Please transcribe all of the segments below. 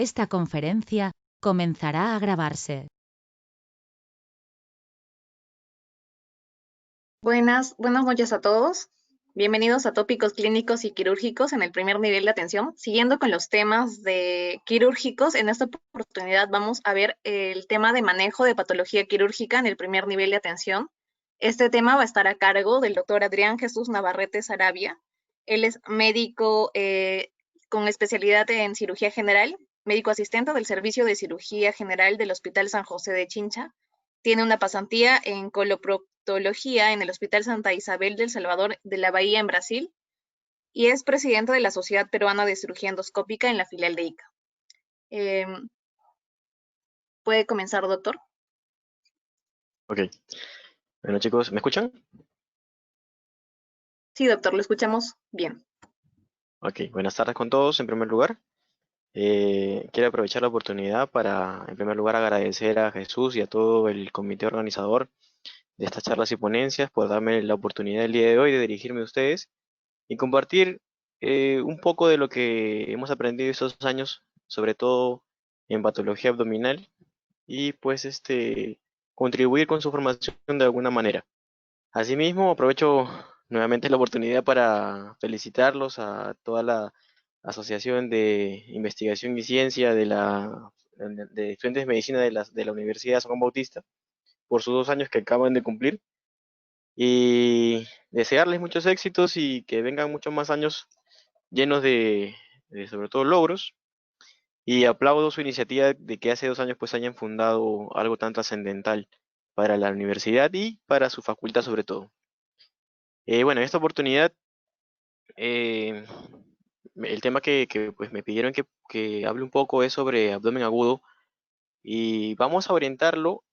Esta conferencia comenzará a grabarse. Buenas noches a todos. Bienvenidos a Tópicos Clínicos y Quirúrgicos en el primer nivel de atención. Siguiendo con los temas de quirúrgicos, en esta oportunidad vamos a ver el tema de manejo de patología quirúrgica en el primer nivel de atención. Este tema va a estar a cargo del doctor Adrián Jesús Navarrete Sarabia. Él es médico con especialidad en cirugía general, médico asistente del Servicio de Cirugía General del Hospital San José de Chincha. Tiene una pasantía en coloproctología en el Hospital Santa Isabel del Salvador de la Bahía en Brasil y es presidente de la Sociedad Peruana de Cirugía Endoscópica en la filial de ICA. ¿Puede comenzar, doctor? Ok. Bueno, chicos, ¿me escuchan? Sí, doctor, lo escuchamos bien. Ok, buenas tardes con todos. En primer lugar, quiero aprovechar la oportunidad para, en primer lugar, agradecer a Jesús y a todo el comité organizador de estas charlas y ponencias por darme la oportunidad el día de hoy de dirigirme a ustedes y compartir un poco de lo que hemos aprendido estos años, sobre todo en patología abdominal, y pues contribuir con su formación de alguna manera. Asimismo, aprovecho nuevamente la oportunidad para felicitarlos a toda la Asociación de Investigación y Ciencia de Estudiantes de Medicina de la Universidad San Juan Bautista por sus 2 años que acaban de cumplir y desearles muchos éxitos y que vengan muchos más años llenos de sobre todo logros, y aplaudo su iniciativa de que hace 2 años pues hayan fundado algo tan trascendental para la universidad y para su facultad sobre todo. Bueno, en esta oportunidad, eh, el tema pues me pidieron que hable un poco es sobre abdomen agudo y vamos a orientarlo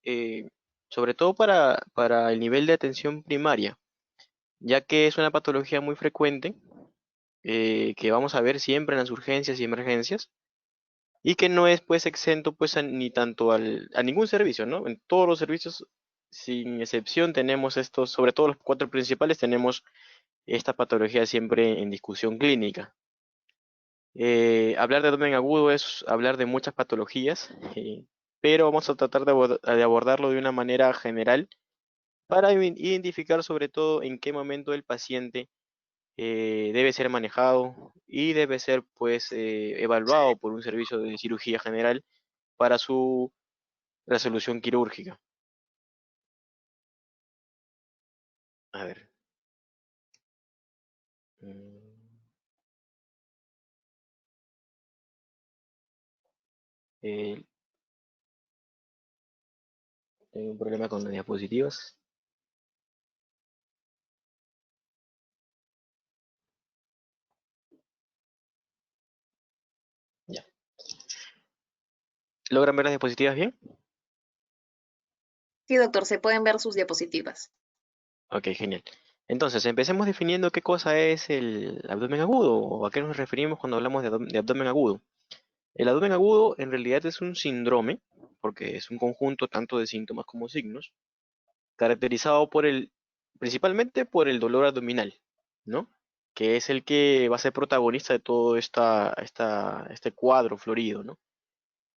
sobre todo para el nivel de atención primaria, ya que es una patología muy frecuente que vamos a ver siempre en las urgencias y emergencias y que no es pues exento pues ni tanto a ningún servicio, ¿no? En todos los servicios, sin excepción, tenemos estos, sobre todo los 4 principales, tenemos esta patología siempre en discusión clínica. Hablar de abdomen agudo es hablar de muchas patologías, pero vamos a tratar de abordarlo de una manera general para identificar sobre todo en qué momento el paciente debe ser manejado y debe ser pues evaluado por un servicio de cirugía general para su resolución quirúrgica. A ver. mm, eh, Tengo un problema con las diapositivas. Ya. ¿Logran ver las diapositivas bien? Sí, doctor, se pueden ver sus diapositivas. Ok, genial. Entonces, empecemos definiendo qué cosa es el abdomen agudo o a qué nos referimos cuando hablamos de abdomen agudo. El abdomen agudo en realidad es un síndrome, porque es un conjunto tanto de síntomas como signos, caracterizado principalmente por el dolor abdominal, ¿no? Que es el que va a ser protagonista de todo este cuadro florido, ¿no?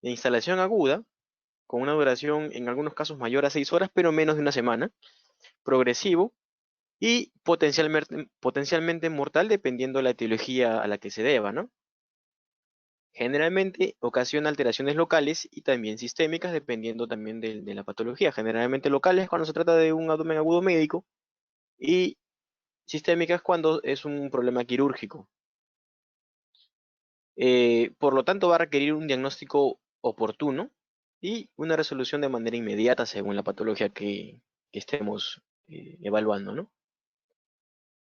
De instalación aguda, con una duración en algunos casos mayor a 6 horas, pero menos de una semana, progresivo y potencialmente mortal dependiendo de la etiología a la que se deba, ¿no? Generalmente ocasiona alteraciones locales y también sistémicas dependiendo también de la patología. Generalmente locales cuando se trata de un abdomen agudo médico y sistémicas cuando es un problema quirúrgico. Por lo tanto va a requerir un diagnóstico oportuno y una resolución de manera inmediata según la patología que estemos evaluando, ¿no?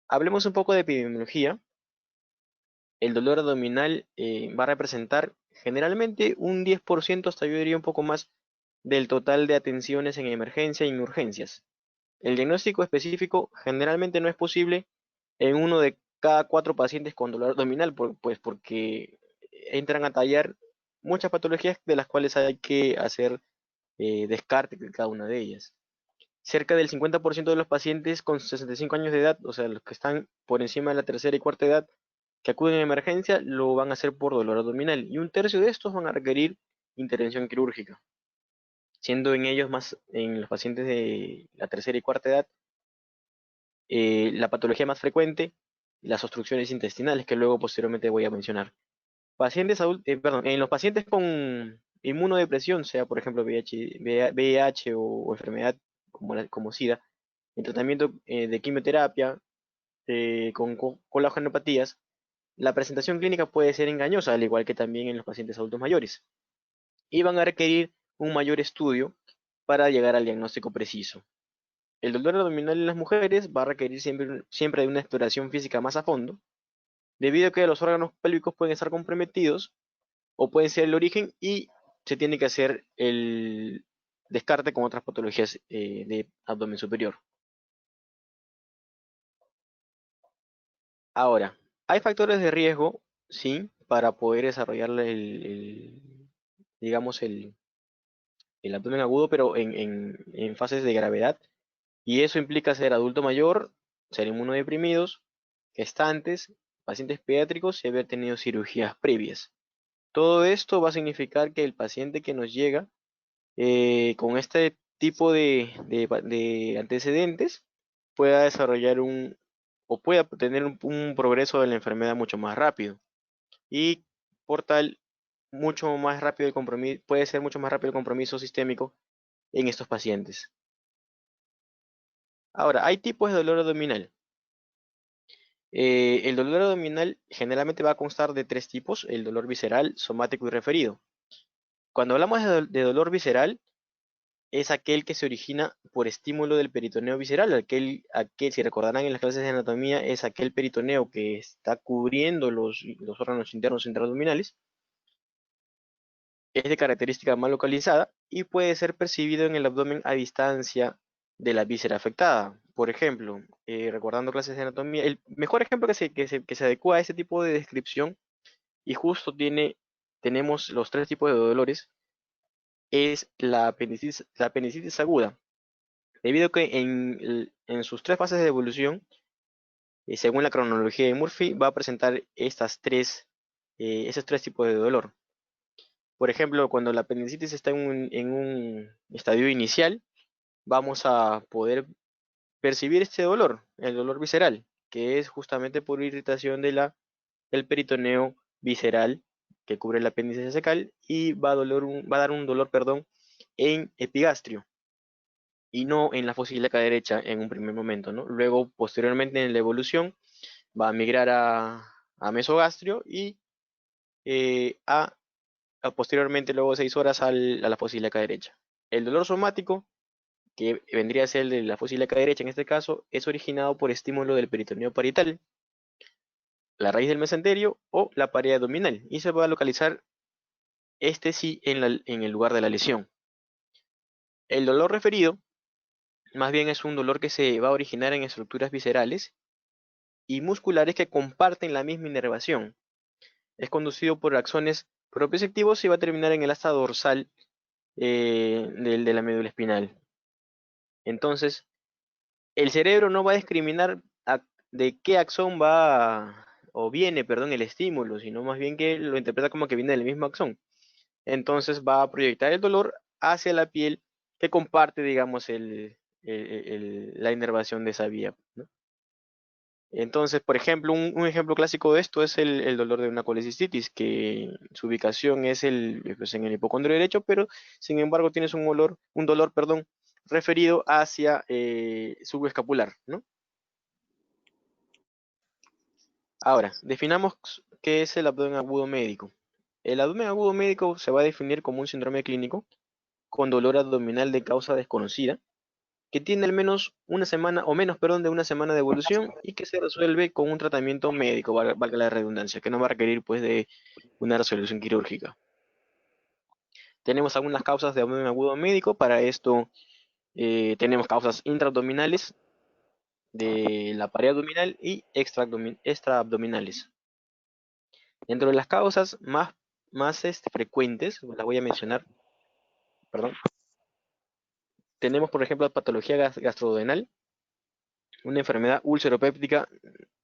Hablemos un poco de epidemiología. El dolor abdominal va a representar generalmente un 10%, hasta yo diría un poco más, del total de atenciones en emergencia y en urgencias. El diagnóstico específico generalmente no es posible en uno de cada 4 pacientes con dolor abdominal, pues porque entran a tallar muchas patologías de las cuales hay que hacer descarte de cada una de ellas. Cerca del 50% de los pacientes con 65 años de edad, o sea, los que están por encima de la tercera y cuarta edad, que acuden a emergencia lo van a hacer por dolor abdominal y un tercio de estos van a requerir intervención quirúrgica, siendo en ellos más, en los pacientes de la tercera y cuarta edad, la patología más frecuente, las obstrucciones intestinales, que luego posteriormente voy a mencionar. En los pacientes con inmunodepresión, sea por ejemplo VIH o enfermedad como SIDA, el tratamiento de quimioterapia con coagulopatía, la presentación clínica puede ser engañosa, al igual que también en los pacientes adultos mayores, y van a requerir un mayor estudio para llegar al diagnóstico preciso. El dolor abdominal en las mujeres va a requerir siempre de una exploración física más a fondo, debido a que los órganos pélvicos pueden estar comprometidos o pueden ser el origen y se tiene que hacer el descarte con otras patologías de abdomen superior. Ahora, hay factores de riesgo, sí, para poder desarrollar digamos, el abdomen agudo, pero en fases de gravedad. Y eso implica ser adulto mayor, ser inmunodeprimidos, gestantes, pacientes pediátricos y haber tenido cirugías previas. Todo esto va a significar que el paciente que nos llega con este tipo de antecedentes pueda desarrollar o pueda tener un progreso de la enfermedad mucho más rápido y por tal mucho más rápido el compromiso, puede ser mucho más rápido el compromiso sistémico en estos pacientes. Ahora, hay tipos de dolor abdominal. El dolor abdominal generalmente va a constar de tres tipos: el dolor visceral, somático y referido. Cuando hablamos de dolor visceral, es aquel que se origina por estímulo del peritoneo visceral, si recordarán en las clases de anatomía, es aquel peritoneo que está cubriendo los órganos internos intraabdominales. Es de característica mal localizada y puede ser percibido en el abdomen a distancia de la víscera afectada. Por ejemplo, recordando clases de anatomía, el mejor ejemplo que se adecua a este tipo de descripción y justo tenemos los tres tipos de dolores, es la apendicitis aguda, debido a que en sus tres fases de evolución, según la cronología de Murphy, va a presentar esos tres tipos de dolor. Por ejemplo, cuando la apendicitis está en un estadio inicial, vamos a poder percibir este dolor, el dolor visceral, que es justamente por irritación del peritoneo visceral que cubre el apéndice cecal y va a dar un dolor, perdón, en epigastrio y no en la fosílica derecha en un primer momento, ¿no? Luego, posteriormente en la evolución, va a migrar a mesogastrio y eh, a posteriormente, luego de 6 horas, a la fosílica derecha. El dolor somático, que vendría a ser el de la fosílica derecha en este caso, es originado por estímulo del peritoneo parietal, la raíz del mesenterio o la pared abdominal, y se va a localizar este sí en el lugar de la lesión. El dolor referido, más bien es un dolor que se va a originar en estructuras viscerales y musculares que comparten la misma inervación. Es conducido por axones propioceptivos y va a terminar en el asta dorsal de la médula espinal. Entonces, el cerebro no va a discriminar de qué axón o viene, perdón, el estímulo, sino más bien que lo interpreta como que viene del mismo axón. Entonces va a proyectar el dolor hacia la piel que comparte, digamos, la inervación de esa vía, ¿no? Entonces, por ejemplo, un ejemplo clásico de esto es el dolor de una colecistitis, que su ubicación es pues, en el hipocondrio derecho, pero sin embargo tienes un dolor, perdón, referido hacia subescapular, ¿no? Ahora, definamos qué es el abdomen agudo médico. El abdomen agudo médico se va a definir como un síndrome clínico con dolor abdominal de causa desconocida, que tiene al menos una semana, o menos, perdón, de una semana de evolución y que se resuelve con un tratamiento médico, valga la redundancia, que no va a requerir pues de una resolución quirúrgica. Tenemos algunas causas de abdomen agudo médico. Para esto tenemos causas intraabdominales de la pared abdominal y extraabdominales. Dentro de las causas más frecuentes, las voy a mencionar, perdón, tenemos por ejemplo patología gastrodenal, una enfermedad ulceropéptica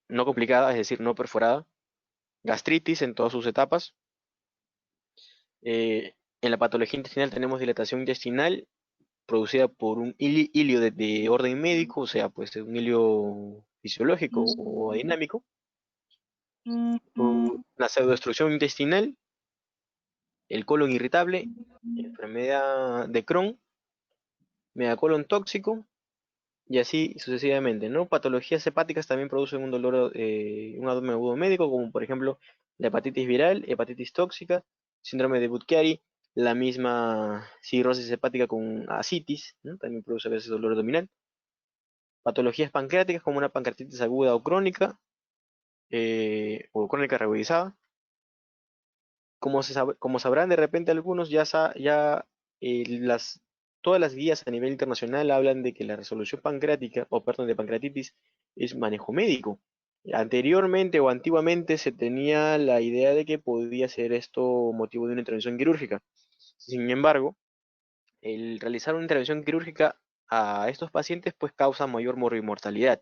no complicada, es decir, no perforada, gastritis en todas sus etapas. En la patología intestinal tenemos dilatación intestinal producida por un hilio de orden médico, o sea, pues un hilio fisiológico o dinámico, una pseudodestrucción intestinal, el colon irritable, enfermedad de Crohn, megacolon tóxico, y así sucesivamente, ¿no? Patologías hepáticas también producen un dolor, un abdomen agudo médico, como por ejemplo la hepatitis viral, hepatitis tóxica, síndrome de Budd-Chiari, la misma cirrosis hepática con ascitis, ¿no? También produce a veces dolor abdominal. Patologías pancreáticas como una pancreatitis aguda o crónica reumatizada. Como sabrán de repente algunos, las, todas las guías a nivel internacional hablan de que la resolución pancreática, o perdón, de pancreatitis es manejo médico. Anteriormente o antiguamente se tenía la idea de que podía ser esto motivo de una intervención quirúrgica. Sin embargo, el realizar una intervención quirúrgica a estos pacientes pues causa mayor mortalidad.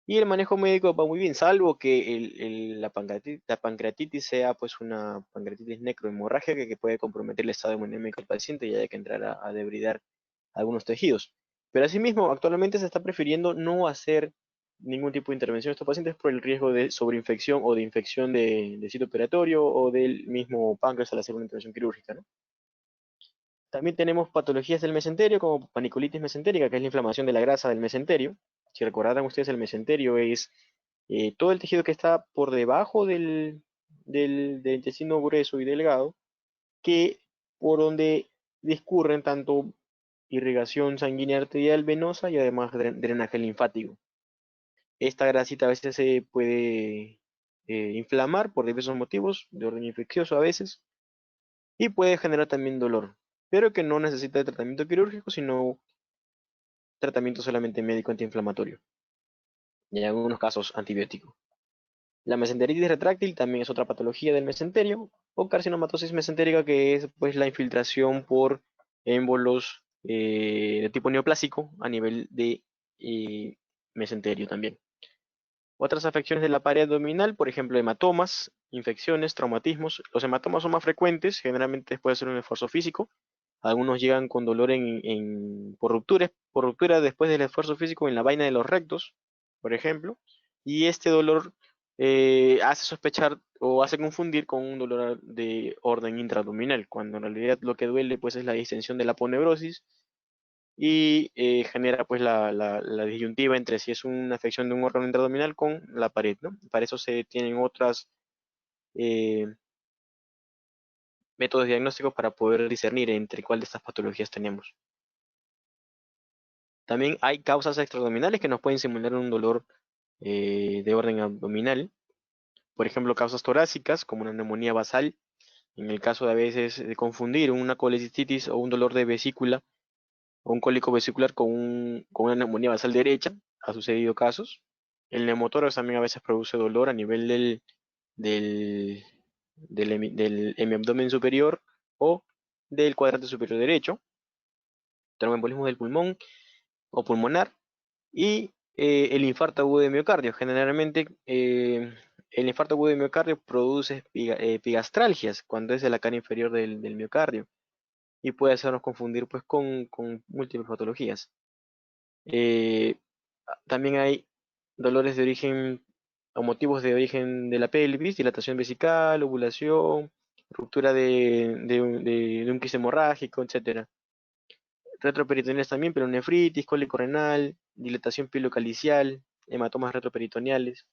Y el manejo médico va muy bien, salvo que la pancreatitis sea pues una pancreatitis necrohemorrágica que puede comprometer el estado hemodinámico del paciente y haya que entrar a debridar algunos tejidos. Pero asimismo, actualmente se está prefiriendo no hacer ningún tipo de intervención a estos pacientes por el riesgo de sobreinfección o de infección de sitio operatorio o del mismo páncreas al hacer una intervención quirúrgica, ¿no? También tenemos patologías del mesenterio, como panicolitis mesentérica, que es la inflamación de la grasa del mesenterio. Si recordarán ustedes, el mesenterio es todo el tejido que está por debajo del intestino grueso y delgado, que por donde discurren tanto irrigación sanguínea arterial venosa y además drenaje linfático. Esta grasita a veces se puede inflamar por diversos motivos, de orden infeccioso a veces, y puede generar también dolor, pero que no necesita de tratamiento quirúrgico, sino tratamiento solamente médico antiinflamatorio, y en algunos casos antibiótico. La mesenteritis retráctil también es otra patología del mesenterio, o carcinomatosis mesentérica, que es pues la infiltración por émbolos de tipo neoplásico a nivel de mesenterio también. Otras afecciones de la pared abdominal, por ejemplo, hematomas, infecciones, traumatismos. Los hematomas son más frecuentes, generalmente después de hacer un esfuerzo físico. Algunos llegan con dolor por ruptura después del esfuerzo físico en la vaina de los rectos, por ejemplo. Y este dolor hace sospechar o hace confundir con un dolor de orden intraabdominal, cuando en realidad lo que duele pues es la distensión de la aponeurosis y genera pues la disyuntiva entre si es una afección de un órgano intraabdominal con la pared, ¿no? Para eso se tienen otros métodos diagnósticos para poder discernir entre cuál de estas patologías tenemos. También hay causas extraabdominales que nos pueden simular un dolor de orden abdominal. Por ejemplo, causas torácicas como una neumonía basal, en el caso de a veces de confundir una colecistitis o un dolor de vesícula o un cólico vesicular con una neumonía basal derecha, ha sucedido casos. El neumotórax también a veces produce dolor a nivel del, del hemiabdomen superior o del cuadrante superior derecho, tromboembolismo del pulmón o pulmonar, y el infarto agudo de miocardio. Generalmente el infarto agudo de miocardio produce epigastralgias cuando es de la cara inferior del miocardio y puede hacernos confundir pues con múltiples patologías. Eh, También hay dolores de origen o motivos de origen de la pelvis, dilatación vesical, ovulación, ruptura de un quiste hemorrágico, etcétera. Retroperitoneales también, pero nefritis, cólico renal, dilatación pilocalicial, hematomas retroperitoneales,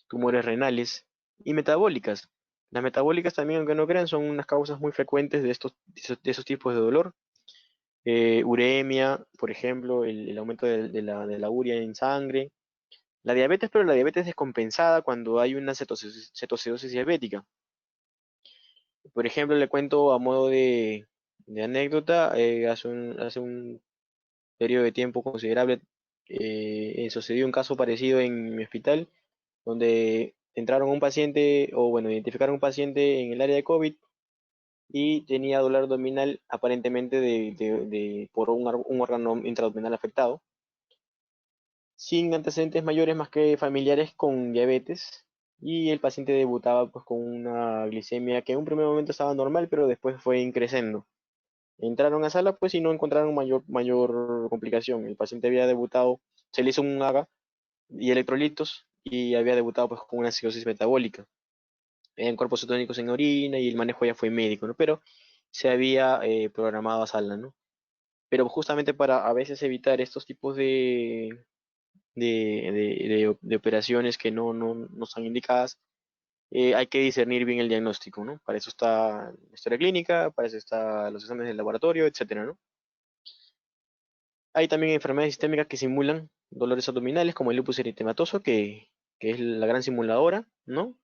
tumores renales y metabólicas. Las metabólicas también, aunque no crean, son unas causas muy frecuentes de esos tipos de dolor. Uremia, por ejemplo, el aumento de la urea en sangre. La diabetes, pero la diabetes descompensada cuando hay una cetocidosis diabética. Por ejemplo, le cuento a modo de anécdota, hace un periodo de tiempo considerable sucedió un caso parecido en mi hospital, donde entraron un paciente, o bueno, identificaron un paciente en el área de COVID y tenía dolor abdominal aparentemente por un órgano intraabdominal afectado, sin antecedentes mayores más que familiares con diabetes, y el paciente debutaba pues con una glicemia que en un primer momento estaba normal, pero después fue increciendo. Entraron a sala pues y no encontraron mayor complicación. El paciente había debutado, se le hizo un AGA y electrolitos y había debutado pues con una acidosis metabólica en cuerpos cetónicos en orina y el manejo ya fue médico, ¿no? Pero se había programado a sala, ¿no? Pero justamente para a veces evitar estos tipos de operaciones que no están indicadas, hay que discernir bien el diagnóstico, ¿no? Para eso está la historia clínica, para eso están los exámenes del laboratorio, etcétera, ¿no? Hay también enfermedades sistémicas que simulan dolores abdominales, como el lupus eritematoso, que es la gran simuladora, ¿no?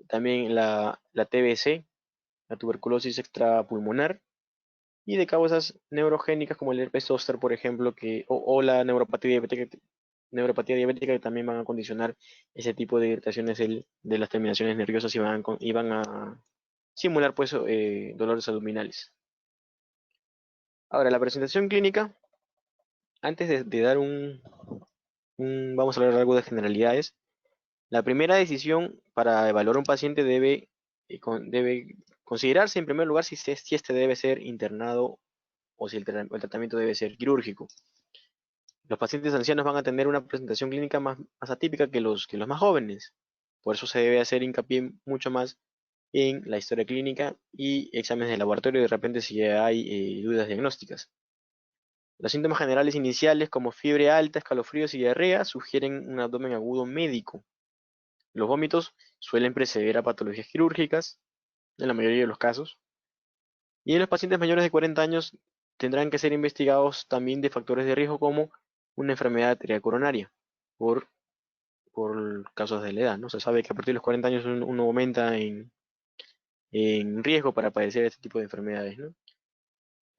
También la TBC, la tuberculosis extrapulmonar, y de causas neurogénicas como el herpes zóster, por ejemplo, o la neuropatía diabética que también van a condicionar ese tipo de irritaciones de las terminaciones nerviosas y van a simular pues dolores abdominales. Ahora, la presentación clínica, antes de dar vamos a hablar algo de generalidades. La primera decisión para evaluar a un paciente debe considerarse en primer lugar si este debe ser internado o si el tratamiento debe ser quirúrgico. Los pacientes ancianos van a tener una presentación clínica más atípica que los más jóvenes. Por eso se debe hacer hincapié mucho más en la historia clínica y exámenes de laboratorio de repente si hay dudas diagnósticas. Los síntomas generales iniciales como fiebre alta, escalofríos y diarrea sugieren un abdomen agudo médico. Los vómitos suelen preceder a patologías quirúrgicas, en la mayoría de los casos. Y en los pacientes mayores de 40 años tendrán que ser investigados también de factores de riesgo como una enfermedad arterial coronaria, por, por causas de la edad, ¿no? Se sabe que a partir de los 40 años uno aumenta en riesgo para padecer este tipo de enfermedades, ¿no?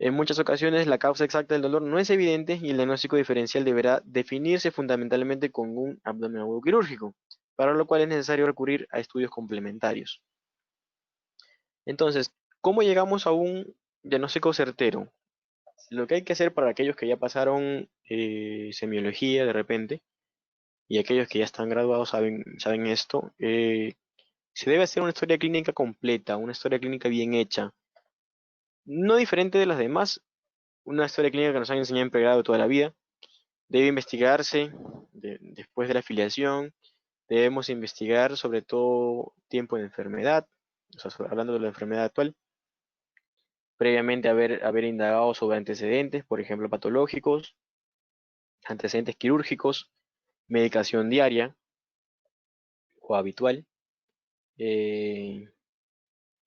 En muchas ocasiones la causa exacta del dolor no es evidente y el diagnóstico diferencial deberá definirse fundamentalmente con un abdomen agudo quirúrgico, para lo cual es necesario recurrir a estudios complementarios. Entonces, ¿cómo llegamos a un diagnóstico certero? Lo que hay que hacer para aquellos que ya pasaron semiología de repente y aquellos que ya están graduados saben esto, se debe hacer una historia clínica completa, una historia clínica bien hecha, no diferente de las demás, una historia clínica que nos han enseñado en pregrado toda la vida. Debe investigarse después de la afiliación, debemos investigar sobre todo tiempo de enfermedad, o sea, hablando de la enfermedad actual, previamente haber indagado sobre antecedentes, por ejemplo, patológicos, antecedentes quirúrgicos, medicación diaria o habitual, eh,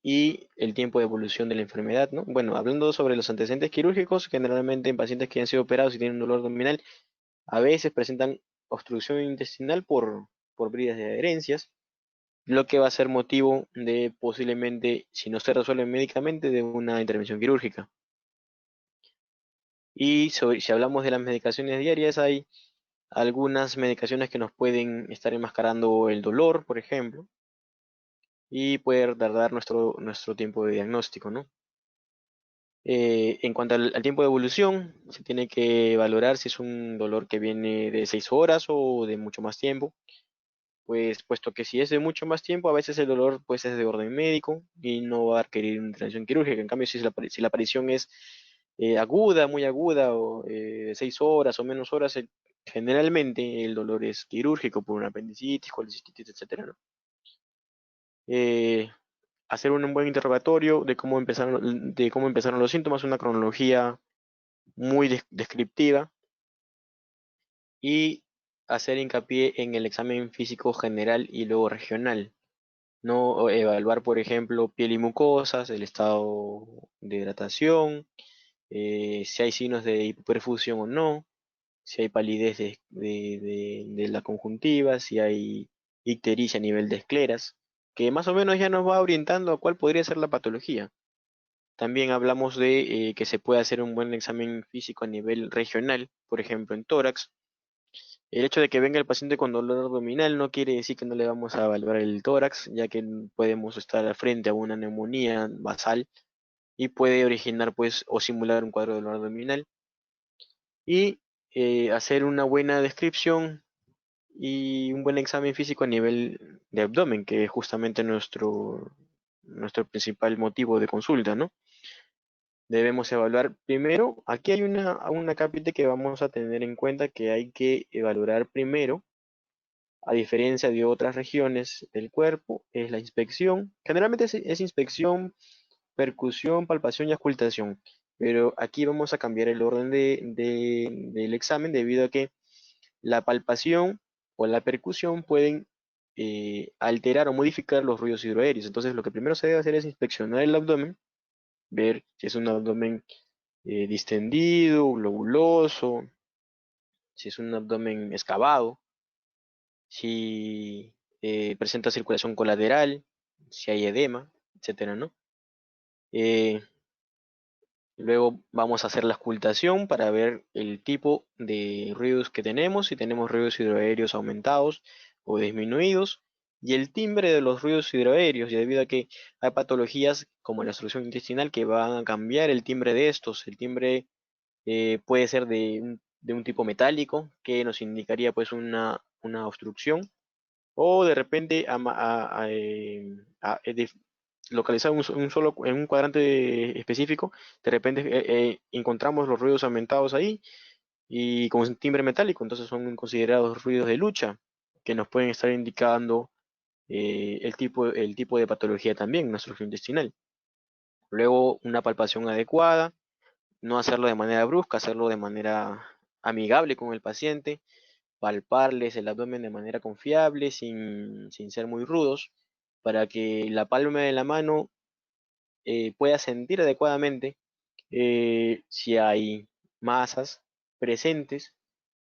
y el tiempo de evolución de la enfermedad, ¿no? Bueno, hablando sobre los antecedentes quirúrgicos, generalmente en pacientes que han sido operados y tienen un dolor abdominal, a veces presentan obstrucción intestinal por bridas de adherencias, lo que va a ser motivo de posiblemente, si no se resuelve médicamente, de una intervención quirúrgica. Y si hablamos de las medicaciones diarias, hay algunas medicaciones que nos pueden estar enmascarando el dolor, por ejemplo, y poder tardar nuestro tiempo de diagnóstico, ¿no? En cuanto al tiempo de evolución, se tiene que valorar si es un dolor que viene de 6 horas o de mucho más tiempo, pues puesto que si es de mucho más tiempo, a veces el dolor pues es de orden médico y no va a requerir una intervención quirúrgica. En cambio, si la aparición es aguda, muy aguda, o de 6 horas o menos horas, generalmente el dolor es quirúrgico por una apendicitis, colecistitis, etcétera, ¿no? Eh, Hacer un buen interrogatorio de cómo empezaron los síntomas, una cronología muy descriptiva y hacer hincapié en el examen físico general y luego regional. No evaluar, por ejemplo, piel y mucosas, el estado de hidratación, si hay signos de hipoperfusión o no, si hay palidez de la conjuntiva, si hay ictericia a nivel de escleras, que más o menos ya nos va orientando a cuál podría ser la patología. También hablamos de que se puede hacer un buen examen físico a nivel regional, por ejemplo en tórax. El hecho de que venga el paciente con dolor abdominal no quiere decir que no le vamos a evaluar el tórax, ya que podemos estar frente a una neumonía basal y puede originar pues o simular un cuadro de dolor abdominal. Y hacer una buena descripción y un buen examen físico a nivel de abdomen, que es justamente nuestro principal motivo de consulta, ¿no? Debemos evaluar primero, aquí hay una cápita que vamos a tener en cuenta que hay que evaluar primero, a diferencia de otras regiones del cuerpo, es la inspección. Generalmente es inspección, percusión, palpación y auscultación, pero aquí vamos a cambiar el orden del examen debido a que la palpación o la percusión pueden alterar o modificar los ruidos hidroaéreos. Entonces, lo que primero se debe hacer es inspeccionar el abdomen, ver si es un abdomen distendido, globuloso, si es un abdomen excavado, si presenta circulación colateral, si hay edema, etcétera, ¿no? Eh, Luego vamos a hacer la auscultación para ver el tipo de ruidos que tenemos, si tenemos ruidos hidroaéreos aumentados o disminuidos, y el timbre de los ruidos hidroaéreos, y debido a que hay patologías como la obstrucción intestinal que van a cambiar el timbre de estos. El timbre puede ser de un tipo metálico, que nos indicaría pues una obstrucción, o de repente localizado en un cuadrante específico, de repente encontramos los ruidos aumentados ahí y con un timbre metálico, entonces son considerados ruidos de lucha, que nos pueden estar indicando el tipo de patología también, nuestro intestinal. Luego, una palpación adecuada, no hacerlo de manera brusca, hacerlo de manera amigable con el paciente, palparles el abdomen de manera confiable, sin ser muy rudos, para que la palma de la mano pueda sentir adecuadamente si hay masas presentes,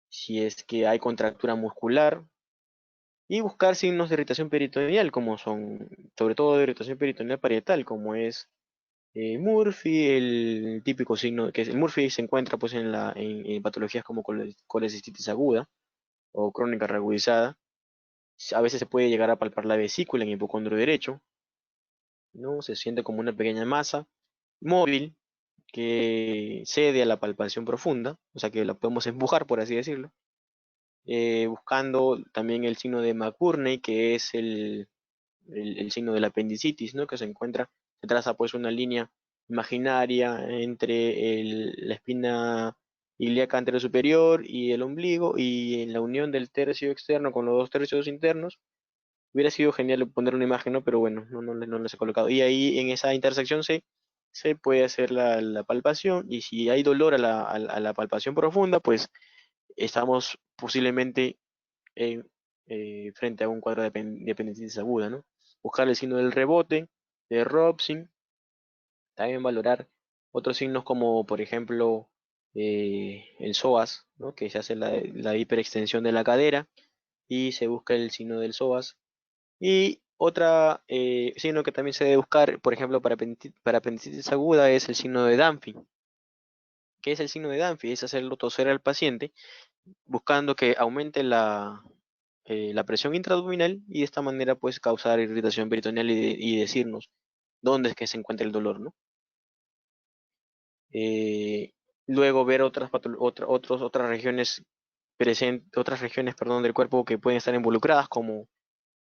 si es que hay contractura muscular, y buscar signos de irritación peritoneal, como son, sobre todo de irritación peritoneal parietal, como es Murphy, el típico signo, que es el Murphy se encuentra pues en patologías como colecistitis aguda o crónica reagudizada. A veces se puede llegar a palpar la vesícula en el hipocondrio derecho, ¿no? Se siente como una pequeña masa móvil que cede a la palpación profunda, o sea que la podemos empujar, por así decirlo, buscando también el signo de McBurney, que es el signo de la apendicitis, ¿no? Que se traza pues una línea imaginaria entre la espina ilíaca anterior superior y el ombligo, y en la unión del tercio externo con los dos tercios internos. Hubiera sido genial poner una imagen, ¿no? Pero bueno, no les he colocado. Y ahí en esa intersección se puede hacer la palpación, y si hay dolor a la palpación profunda, pues estamos posiblemente en, frente a un cuadro de apendicitis aguda, ¿no? Buscar el signo del rebote, de Robson, también valorar otros signos como, por ejemplo, el psoas, ¿no? Que se hace la hiperextensión de la cadera y se busca el signo del psoas. Y otra signo que también se debe buscar, por ejemplo, para apendicitis aguda, es el signo de Dunphy. ¿Qué es el signo de Dunphy? Es hacerlo toser al paciente, buscando que aumente la presión intraabdominal, y de esta manera pues causar irritación peritoneal y decirnos dónde es que se encuentra el dolor, ¿no? Eh, Luego ver otras regiones, perdón, del cuerpo que pueden estar involucradas, como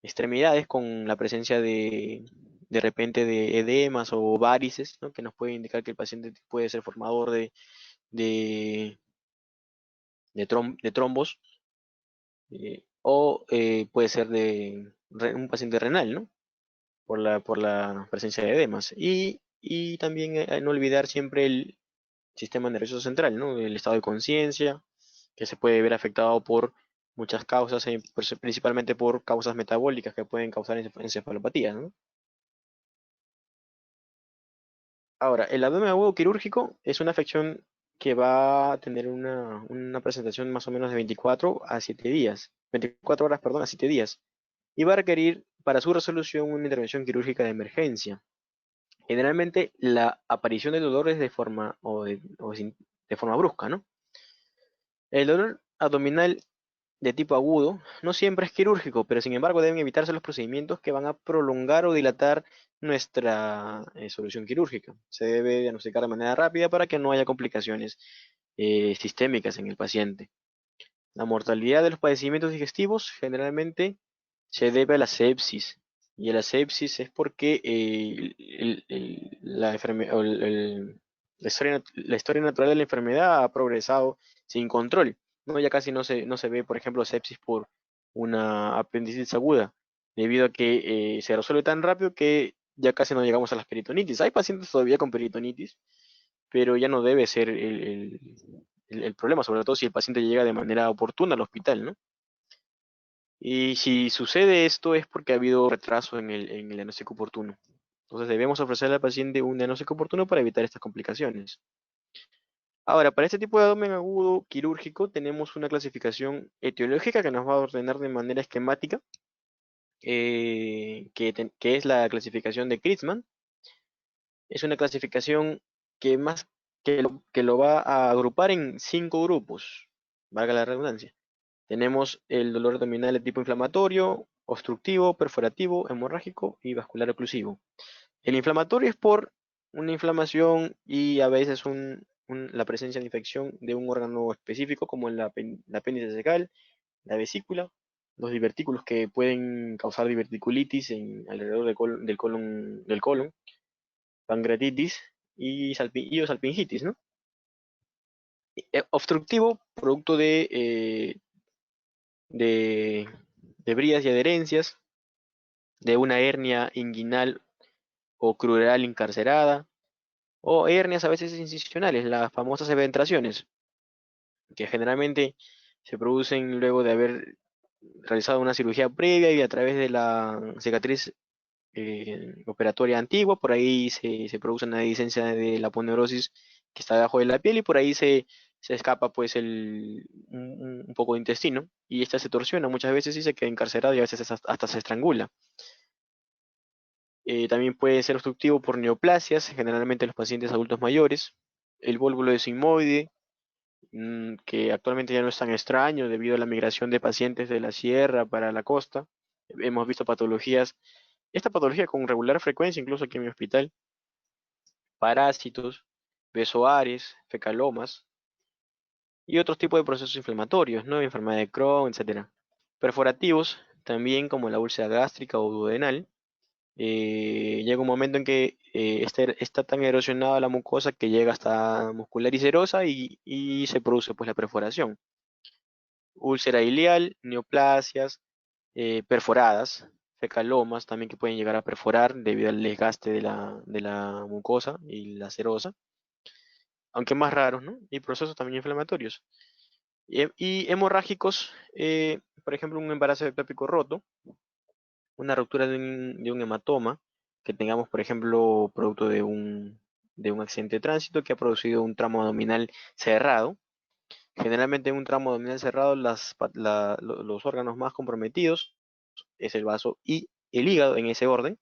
extremidades, con la presencia de repente de edemas o varices, ¿no? Que nos puede indicar que el paciente puede ser formador de, de trombos, o puede ser un paciente renal, ¿no? Por la presencia de edemas. Y también no olvidar siempre el sistema nervioso central, ¿no? El estado de conciencia, que se puede ver afectado por muchas causas, principalmente por causas metabólicas que pueden causar encefalopatías, ¿no? Ahora, el abdomen agudo quirúrgico es una afección que va a tener una presentación más o menos de 24 a 7 días, 24 horas, perdón, a 7 días, y va a requerir para su resolución una intervención quirúrgica de emergencia. Generalmente la aparición del dolor es de forma brusca, ¿no? El dolor abdominal de tipo agudo no siempre es quirúrgico, pero sin embargo deben evitarse los procedimientos que van a prolongar o dilatar nuestra solución quirúrgica. Se debe diagnosticar de manera rápida para que no haya complicaciones sistémicas en el paciente. La mortalidad de los padecimientos digestivos generalmente se debe a la sepsis. Y a la sepsis es porque la historia natural de la enfermedad ha progresado sin control, ¿no? Ya casi no se ve, por ejemplo, sepsis por una apendicitis aguda, debido a que se resuelve tan rápido que ya casi no llegamos a las peritonitis. Hay pacientes todavía con peritonitis, pero ya no debe ser el problema, sobre todo si el paciente llega de manera oportuna al hospital, ¿no? Y si sucede esto es porque ha habido retraso en el diagnóstico oportuno. Entonces debemos ofrecerle al paciente un diagnóstico oportuno para evitar estas complicaciones. Ahora, para este tipo de abdomen agudo quirúrgico tenemos una clasificación etiológica que nos va a ordenar de manera esquemática, que es la clasificación de Kritzmann. Es una clasificación que lo va a agrupar en 5 grupos, valga la redundancia. Tenemos el dolor abdominal de tipo inflamatorio, obstructivo, perforativo, hemorrágico y vascular oclusivo. El inflamatorio es por una inflamación y a veces la presencia de infección de un órgano específico como la apéndice cecal, la vesícula, los divertículos que pueden causar diverticulitis alrededor del colon, pancreatitis y o salpingitis, ¿no? Obstructivo, producto de bridas y adherencias, de una hernia inguinal o crural encarcerada, o hernias a veces incisionales, las famosas eventraciones, que generalmente se producen luego de haber realizado una cirugía previa y a través de la cicatriz operatoria antigua, por ahí se produce una licencia de la aponeurosis que está debajo de la piel y por ahí se escapa pues un poco de intestino y esta se torsiona muchas veces y se queda encarcerado y a veces hasta se estrangula. También puede ser obstructivo por neoplasias, generalmente en los pacientes adultos mayores. El vólvulo sigmoide, que actualmente ya no es tan extraño debido a la migración de pacientes de la sierra para la costa. Hemos visto esta patología con regular frecuencia, incluso aquí en mi hospital, parásitos, besoares, fecalomas y otros tipos de procesos inflamatorios, ¿no? Enfermedad de Crohn, etcétera. Perforativos, también como la úlcera gástrica o duodenal. Llega un momento en que está tan erosionada la mucosa que llega hasta muscular y serosa y se produce pues la perforación. Úlcera ileal, neoplasias, perforadas, fecalomas también que pueden llegar a perforar debido al desgaste de la mucosa y la serosa, aunque más raros, ¿no? Y procesos también inflamatorios. Y hemorrágicos, por ejemplo, un embarazo ectópico roto, una ruptura de un hematoma, que tengamos, por ejemplo, producto de un accidente de tránsito que ha producido un tramo abdominal cerrado. Generalmente en un tramo abdominal cerrado los órganos más comprometidos es el vaso y el hígado en ese orden.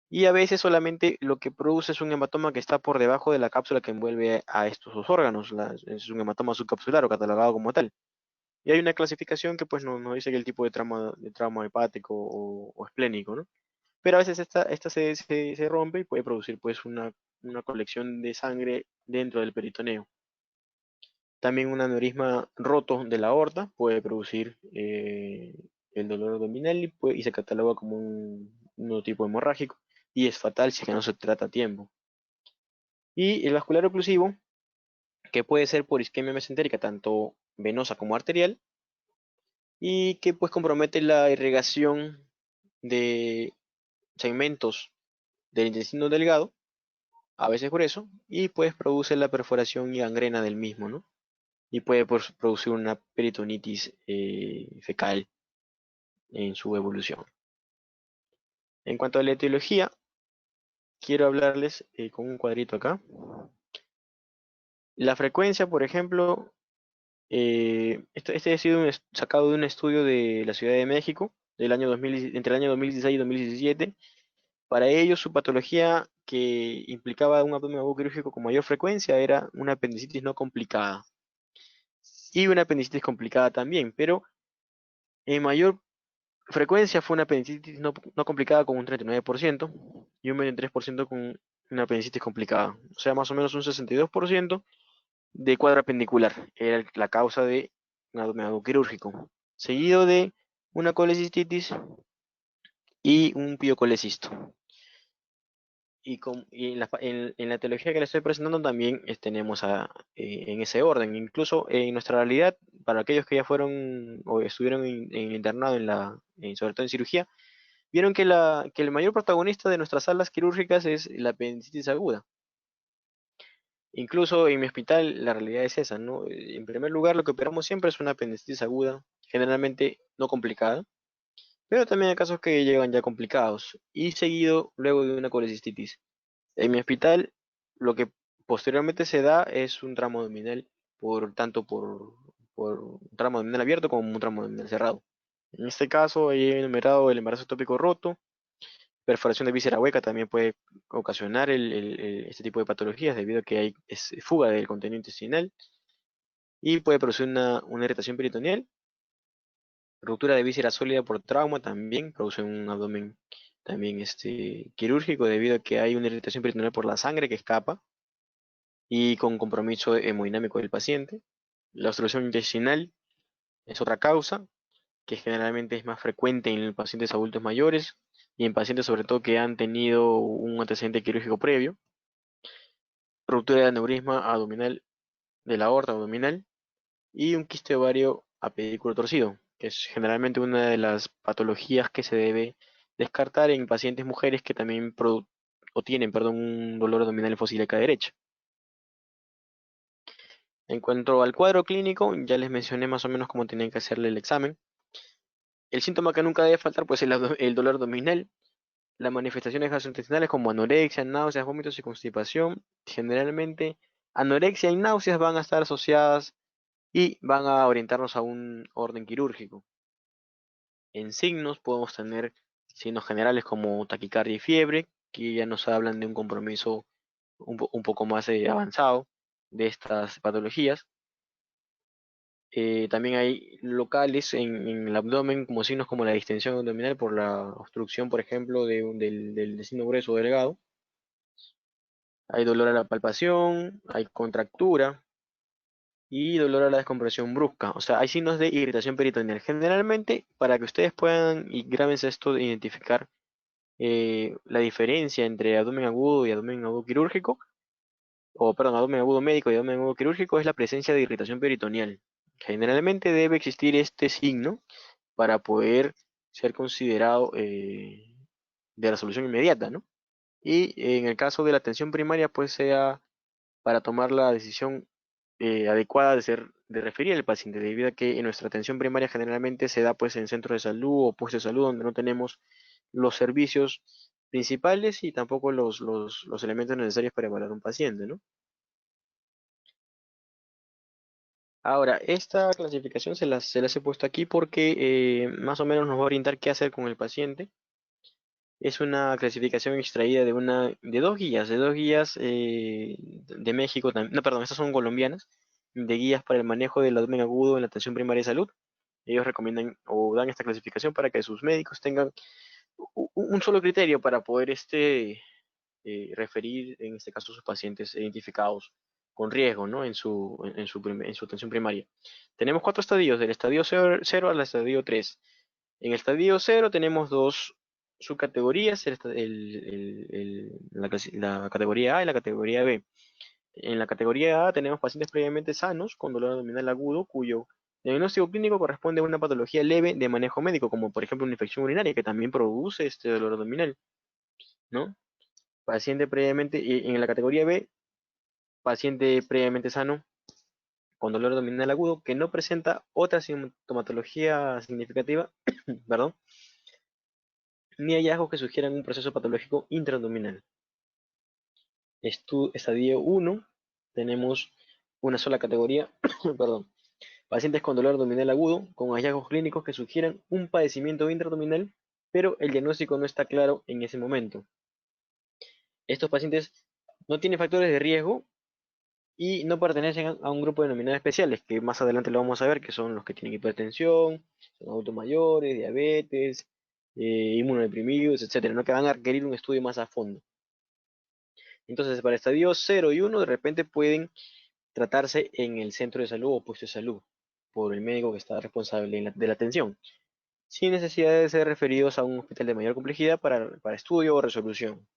Y a veces solamente lo que produce es un hematoma que está por debajo de la cápsula que envuelve a estos dos órganos. Es un hematoma subcapsular o catalogado como tal. Y hay una clasificación que pues no dice que el tipo de trauma hepático o esplénico, ¿no? Pero a veces esta se rompe y puede producir pues una colección de sangre dentro del peritoneo. También un aneurisma roto de la aorta puede producir el dolor abdominal y se cataloga como un nuevo tipo hemorrágico y es fatal si es que no se trata a tiempo. Y el vascular oclusivo, que puede ser por isquemia mesentérica, tanto venosa como arterial, y que pues compromete la irrigación de segmentos del intestino delgado, a veces grueso, y pues produce la perforación y gangrena del mismo, ¿no? Y puede pues, producir una peritonitis fecal en su evolución. En cuanto a la etiología, quiero hablarles con un cuadrito acá. La frecuencia, por ejemplo, este ha sido sacado de un estudio de la Ciudad de México entre el año 2016 y 2017. Para ellos, su patología que implicaba un abdomen agudo quirúrgico con mayor frecuencia era una apendicitis no complicada y una apendicitis complicada también, pero en mayor frecuencia fue una apendicitis no complicada con un 39% y un 23% con una apendicitis complicada. O sea, más o menos un 62% de cuadro apendicular era la causa de un abdomen agudo quirúrgico, seguido de una colecistitis y un piocolecisto. Y en la etiología que le estoy presentando también tenemos en ese orden. Incluso en nuestra realidad, para aquellos que ya fueron o estuvieron en internado sobre todo en cirugía, vieron que el mayor protagonista de nuestras salas quirúrgicas es la apendicitis aguda. Incluso en mi hospital la realidad es esa, ¿no? En primer lugar, lo que operamos siempre es una apendicitis aguda, generalmente no complicada, pero también hay casos que llegan ya complicados y seguido luego de una colecistitis. En mi hospital, lo que posteriormente se da es un tramo abdominal, por un tramo abdominal abierto como un tramo abdominal cerrado. En este caso, he enumerado el embarazo ectópico roto, perforación de víscera hueca también puede ocasionar este tipo de patologías debido a que hay fuga del contenido intestinal y puede producir una irritación peritoneal. Ruptura de víscera sólida por trauma también produce un abdomen también quirúrgico debido a que hay una irritación peritoneal por la sangre que escapa y con compromiso hemodinámico del paciente. La obstrucción intestinal es otra causa que generalmente es más frecuente en pacientes adultos mayores y en pacientes sobre todo que han tenido un antecedente quirúrgico previo. Ruptura de aneurisma abdominal de la aorta abdominal y un quiste ovario apendículo torcido, que es generalmente una de las patologías que se debe descartar en pacientes mujeres que también tienen, perdón, un dolor abdominal fosílica derecha. En cuanto al cuadro clínico, ya les mencioné más o menos cómo tienen que hacerle el examen. El síntoma que nunca debe faltar pues es el dolor abdominal, las manifestaciones gastrointestinales como anorexia, náuseas, vómitos y constipación. Generalmente, anorexia y náuseas van a estar asociadas y van a orientarnos a un orden quirúrgico. En signos podemos tener signos generales como taquicardia y fiebre, que ya nos hablan de un compromiso un poco más avanzado de estas patologías. También hay locales en el abdomen como signos como la distensión abdominal por la obstrucción, por ejemplo, del intestino grueso o delgado. Hay dolor a la palpación, hay contractura y dolor a la descompresión brusca. O sea, hay signos de irritación peritoneal. Generalmente, para que ustedes puedan, y grábense esto, de identificar la diferencia entre abdomen agudo y abdomen agudo quirúrgico, o perdón, abdomen agudo médico y abdomen agudo quirúrgico, es la presencia de irritación peritoneal. Generalmente debe existir este signo para poder ser considerado de resolución inmediata, ¿no? Y en el caso de la atención primaria, pues sea para tomar la decisión adecuada de referir al paciente, debido a que en nuestra atención primaria generalmente se da pues en centros de salud o puestos de salud donde no tenemos los servicios principales y tampoco los elementos necesarios para evaluar un paciente, ¿no? Ahora, esta clasificación se las he puesto aquí porque más o menos nos va a orientar qué hacer con el paciente. Es una clasificación extraída de dos guías de México, no, perdón, estas son colombianas, de guías para el manejo del abdomen agudo en la atención primaria de salud. Ellos recomiendan o dan esta clasificación para que sus médicos tengan un solo criterio para poder referir, en este caso, sus pacientes identificados con riesgo, ¿no? En su atención primaria. Tenemos cuatro estadios, del estadio 0 al estadio 3. En el estadio 0 tenemos dos subcategorías, la categoría A y la categoría B. En la categoría A tenemos pacientes previamente sanos con dolor abdominal agudo cuyo diagnóstico clínico corresponde a una patología leve de manejo médico, como por ejemplo una infección urinaria que también produce este dolor abdominal, ¿no? Paciente previamente, y en la categoría B, paciente previamente sano con dolor abdominal agudo que no presenta otra sintomatología significativa, perdón, ni hallazgos que sugieran un proceso patológico intraabdominal. Estadio 1, tenemos una sola categoría, perdón, pacientes con dolor abdominal agudo, con hallazgos clínicos que sugieran un padecimiento intraabdominal, pero el diagnóstico no está claro en ese momento. Estos pacientes no tienen factores de riesgo y no pertenecen a un grupo denominado especiales, que más adelante lo vamos a ver, que son los que tienen hipertensión, son adultos mayores, diabetes, inmunodeprimidos, etcétera, ¿no? Que van a requerir un estudio más a fondo. Entonces, para estadios 0 y 1, de repente pueden tratarse en el centro de salud o puesto de salud. por el médico que está responsable de la atención, sin necesidad de ser referidos a un hospital de mayor complejidad para estudio o resolución.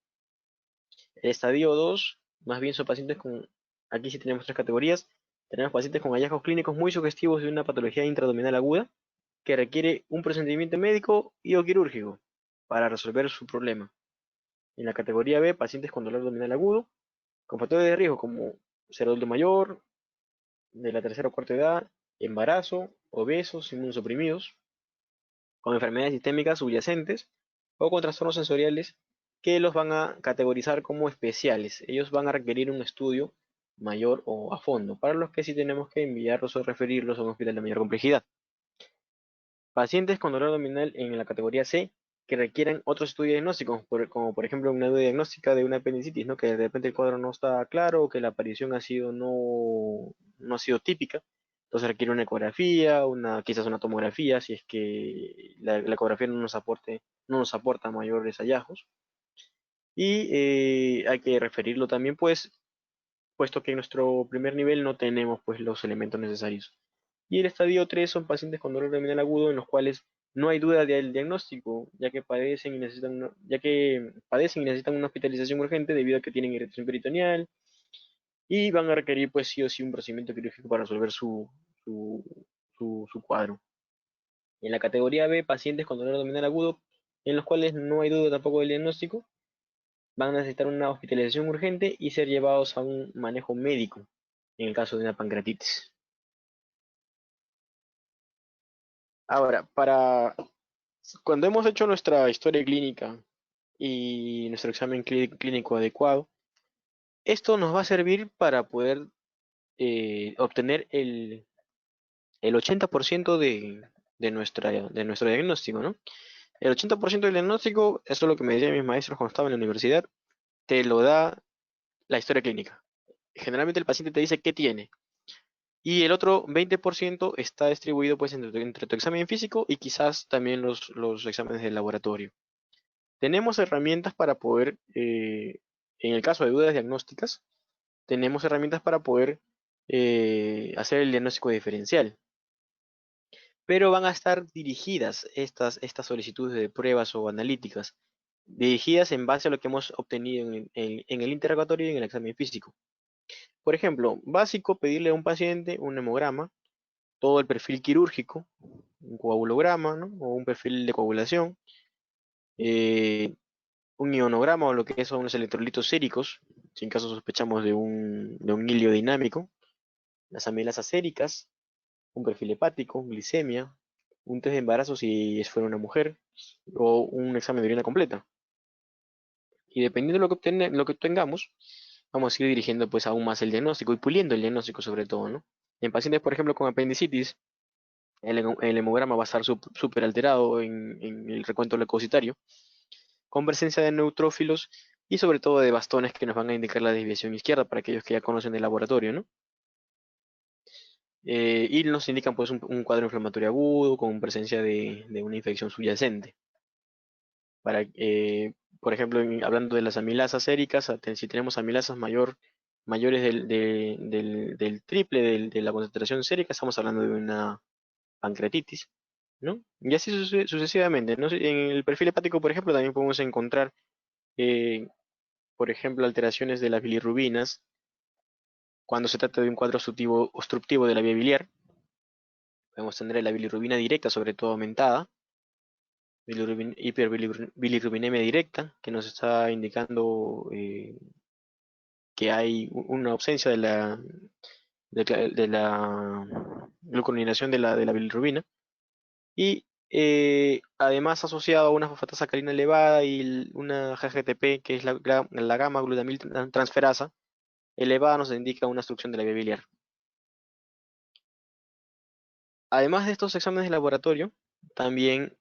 El estadio 2, más bien son pacientes con, aquí sí tenemos tres categorías, tenemos pacientes con hallazgos clínicos muy sugestivos de una patología intraabdominal aguda que requiere un procedimiento médico y o quirúrgico para resolver su problema. En la categoría B, pacientes con dolor abdominal agudo, con factores de riesgo como ser adulto mayor, de la tercera o cuarta edad, embarazo, obesos, inmunosuprimidos, con enfermedades sistémicas subyacentes o con trastornos sensoriales que los van a categorizar como especiales. Ellos van a requerir un estudio mayor o a fondo, para los que sí tenemos que enviarlos o referirlos a un hospital de mayor complejidad. Pacientes con dolor abdominal en la categoría C que requieran otros estudios diagnósticos, como por ejemplo una duda diagnóstica de una apendicitis, ¿no? Que de repente el cuadro no está claro o que la aparición ha sido no ha sido típica. Entonces requiere una ecografía, quizás una tomografía, si es que la ecografía no nos aporta mayores hallazgos. Y hay que referirlo también, pues, puesto que en nuestro primer nivel no tenemos pues los elementos necesarios. Y el estadio 3 son pacientes con dolor abdominal agudo en los cuales no hay duda del diagnóstico, ya que padecen y necesitan una hospitalización urgente debido a que tienen irritación peritoneal y van a requerir pues sí o sí un procedimiento quirúrgico para resolver su, su cuadro. En la categoría B, pacientes con dolor abdominal agudo en los cuales no hay duda tampoco del diagnóstico, van a necesitar una hospitalización urgente y ser llevados a un manejo médico en el caso de una pancreatitis. Ahora, cuando hemos hecho nuestra historia clínica y nuestro examen clínico adecuado, esto nos va a servir para poder obtener el 80% de nuestro diagnóstico, ¿no? El 80% del diagnóstico, eso es lo que me decían mis maestros cuando estaba en la universidad, te lo da la historia clínica. Generalmente el paciente te dice qué tiene. Y el otro 20% está distribuido pues entre tu examen físico y quizás también los exámenes de laboratorio. Tenemos herramientas para poder, en el caso de dudas diagnósticas, tenemos herramientas para poder hacer el diagnóstico diferencial. Pero van a estar dirigidas estas solicitudes de pruebas o analíticas, dirigidas en base a lo que hemos obtenido en el interrogatorio y en el examen físico. Por ejemplo, básico, pedirle a un paciente un hemograma, todo el perfil quirúrgico, un coagulograma, ¿no? O un perfil de coagulación, eh, un ionograma o lo que son los electrolitos séricos, si en caso sospechamos de un hilio dinámico, las amilasas séricas, un perfil hepático, glicemia, un test de embarazo si fuera una mujer, o un examen de orina completa. Y dependiendo de lo que obtengamos, vamos a ir dirigiendo pues aún más el diagnóstico y puliendo el diagnóstico sobre todo, ¿no? En pacientes, por ejemplo, con apendicitis, el hemograma va a estar súper alterado en el recuento leucocitario, con presencia de neutrófilos y sobre todo de bastones que nos van a indicar la desviación izquierda para aquellos que ya conocen el laboratorio, ¿no? Y nos indican pues un cuadro inflamatorio agudo con presencia de una infección subyacente. Por ejemplo, hablando de las amilasas séricas, si tenemos amilasas mayores del triple de la concentración sérica, estamos hablando de una pancreatitis, ¿no? Y así sucesivamente, ¿no? En el perfil hepático, por ejemplo, también podemos encontrar, eh, por ejemplo, alteraciones de las bilirrubinas cuando se trata de un cuadro obstructivo de la vía biliar. Podemos tener la bilirrubina directa, sobre todo aumentada, hiperbilirrubinemia directa, que nos está indicando que hay una ausencia de la glucuronidación de la bilirrubina. Y además asociado a una fosfatasa sacarina elevada y una GGTP, que es la gamma glutamil transferasa elevada, nos indica una obstrucción de la vía biliar. Además de estos exámenes de laboratorio, también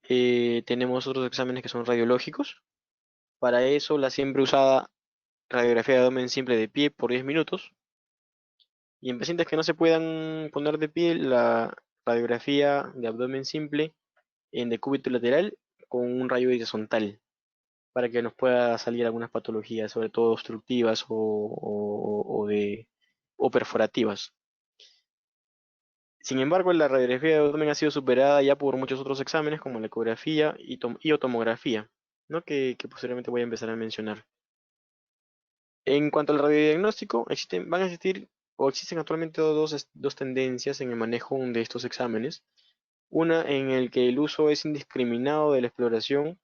tenemos otros exámenes que son radiológicos. Para eso, la siempre usada radiografía de abdomen simple de pie por 10 minutos. Y en pacientes que no se puedan poner de pie, la radiografía de abdomen simple en decúbito lateral con un rayo horizontal para que nos pueda salir algunas patologías, sobre todo obstructivas o perforativas. Sin embargo, la radiografía de abdomen ha sido superada ya por muchos otros exámenes como la ecografía y o tomografía, ¿no? Que posteriormente voy a empezar a mencionar. En cuanto al radiodiagnóstico, van a existir o existen actualmente dos tendencias en el manejo de estos exámenes. Una en el que el uso es indiscriminado de la exploración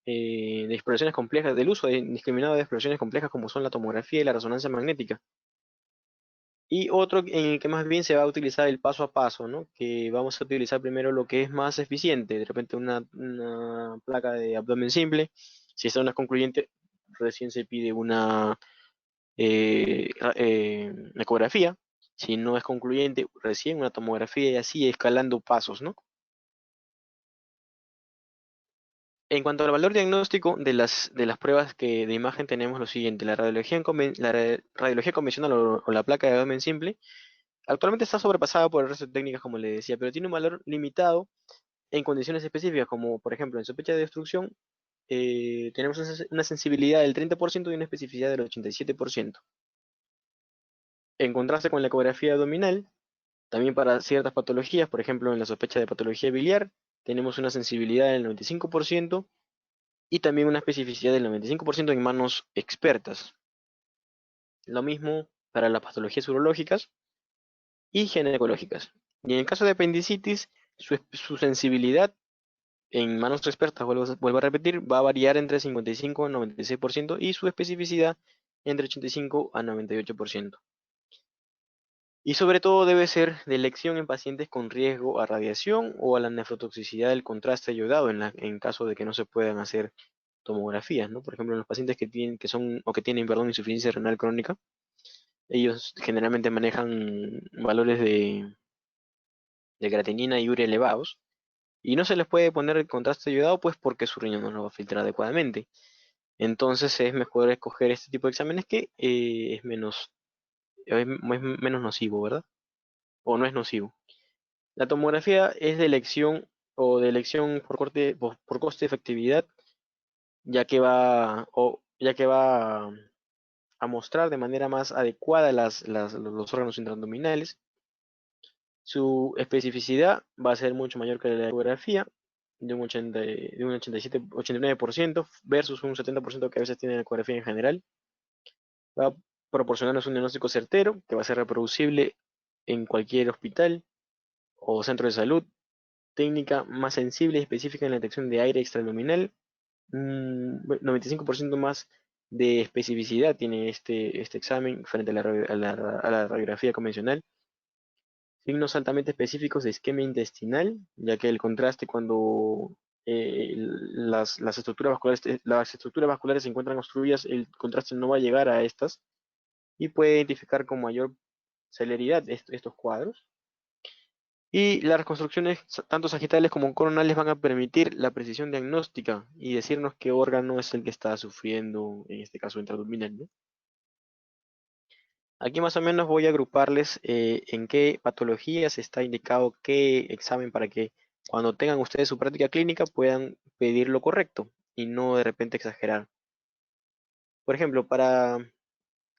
de exploraciones complejas, del uso indiscriminado de exploraciones complejas como son la tomografía y la resonancia magnética. Y otro en el que más bien se va a utilizar el paso a paso, ¿no? Que vamos a utilizar primero lo que es más eficiente, de repente una placa de abdomen simple. Si esta no es concluyente, recién se pide una ecografía. Si no es concluyente, recién una tomografía y así escalando pasos, ¿no? En cuanto al valor diagnóstico de las pruebas de imagen, tenemos lo siguiente: la radiología convencional o la placa de abdomen simple actualmente está sobrepasada por el resto de técnicas, como le decía, pero tiene un valor limitado en condiciones específicas, como por ejemplo en sospecha de obstrucción, tenemos una sensibilidad del 30% y una especificidad del 87%. En contraste con la ecografía abdominal, también para ciertas patologías, por ejemplo en la sospecha de patología biliar, tenemos una sensibilidad del 95% y también una especificidad del 95% en manos expertas. Lo mismo para las patologías urológicas y ginecológicas. Y en el caso de apendicitis, su sensibilidad en manos expertas, vuelvo a repetir, va a variar entre 55 a 96% y su especificidad entre 85 a 98%. Y sobre todo debe ser de elección en pacientes con riesgo a radiación o a la nefrotoxicidad del contraste ayudado en caso de que no se puedan hacer tomografías, ¿no? Por ejemplo, en los pacientes que tienen, perdón, insuficiencia renal crónica, ellos generalmente manejan valores de creatinina y urea elevados y no se les puede poner el contraste ayudado pues porque su riñón no lo va a filtrar adecuadamente. Entonces es mejor escoger este tipo de exámenes que es menos nocivo, ¿verdad? O no es nocivo. La tomografía es de elección o de elección por coste-efectividad, ya que va a mostrar de manera más adecuada los órganos intraabdominales. Su especificidad va a ser mucho mayor que la ecografía, de un 87, 89% versus un 70% que a veces tiene la ecografía en general. Va a proporcionarnos un diagnóstico certero que va a ser reproducible en cualquier hospital o centro de salud. Técnica más sensible y específica en la detección de aire extraabdominal. 95% más de especificidad tiene este examen frente a la radiografía convencional. Signos altamente específicos de isquemia intestinal, ya que el contraste cuando las estructuras vasculares se encuentran obstruidas, el contraste no va a llegar a estas y puede identificar con mayor celeridad estos cuadros. Y las reconstrucciones, tanto sagitales como coronales, van a permitir la precisión diagnóstica y decirnos qué órgano es el que está sufriendo, en este caso, intraabdominal, ¿no? Aquí más o menos voy a agruparles en qué patologías está indicado qué examen para que cuando tengan ustedes su práctica clínica puedan pedir lo correcto y no de repente exagerar. Por ejemplo, para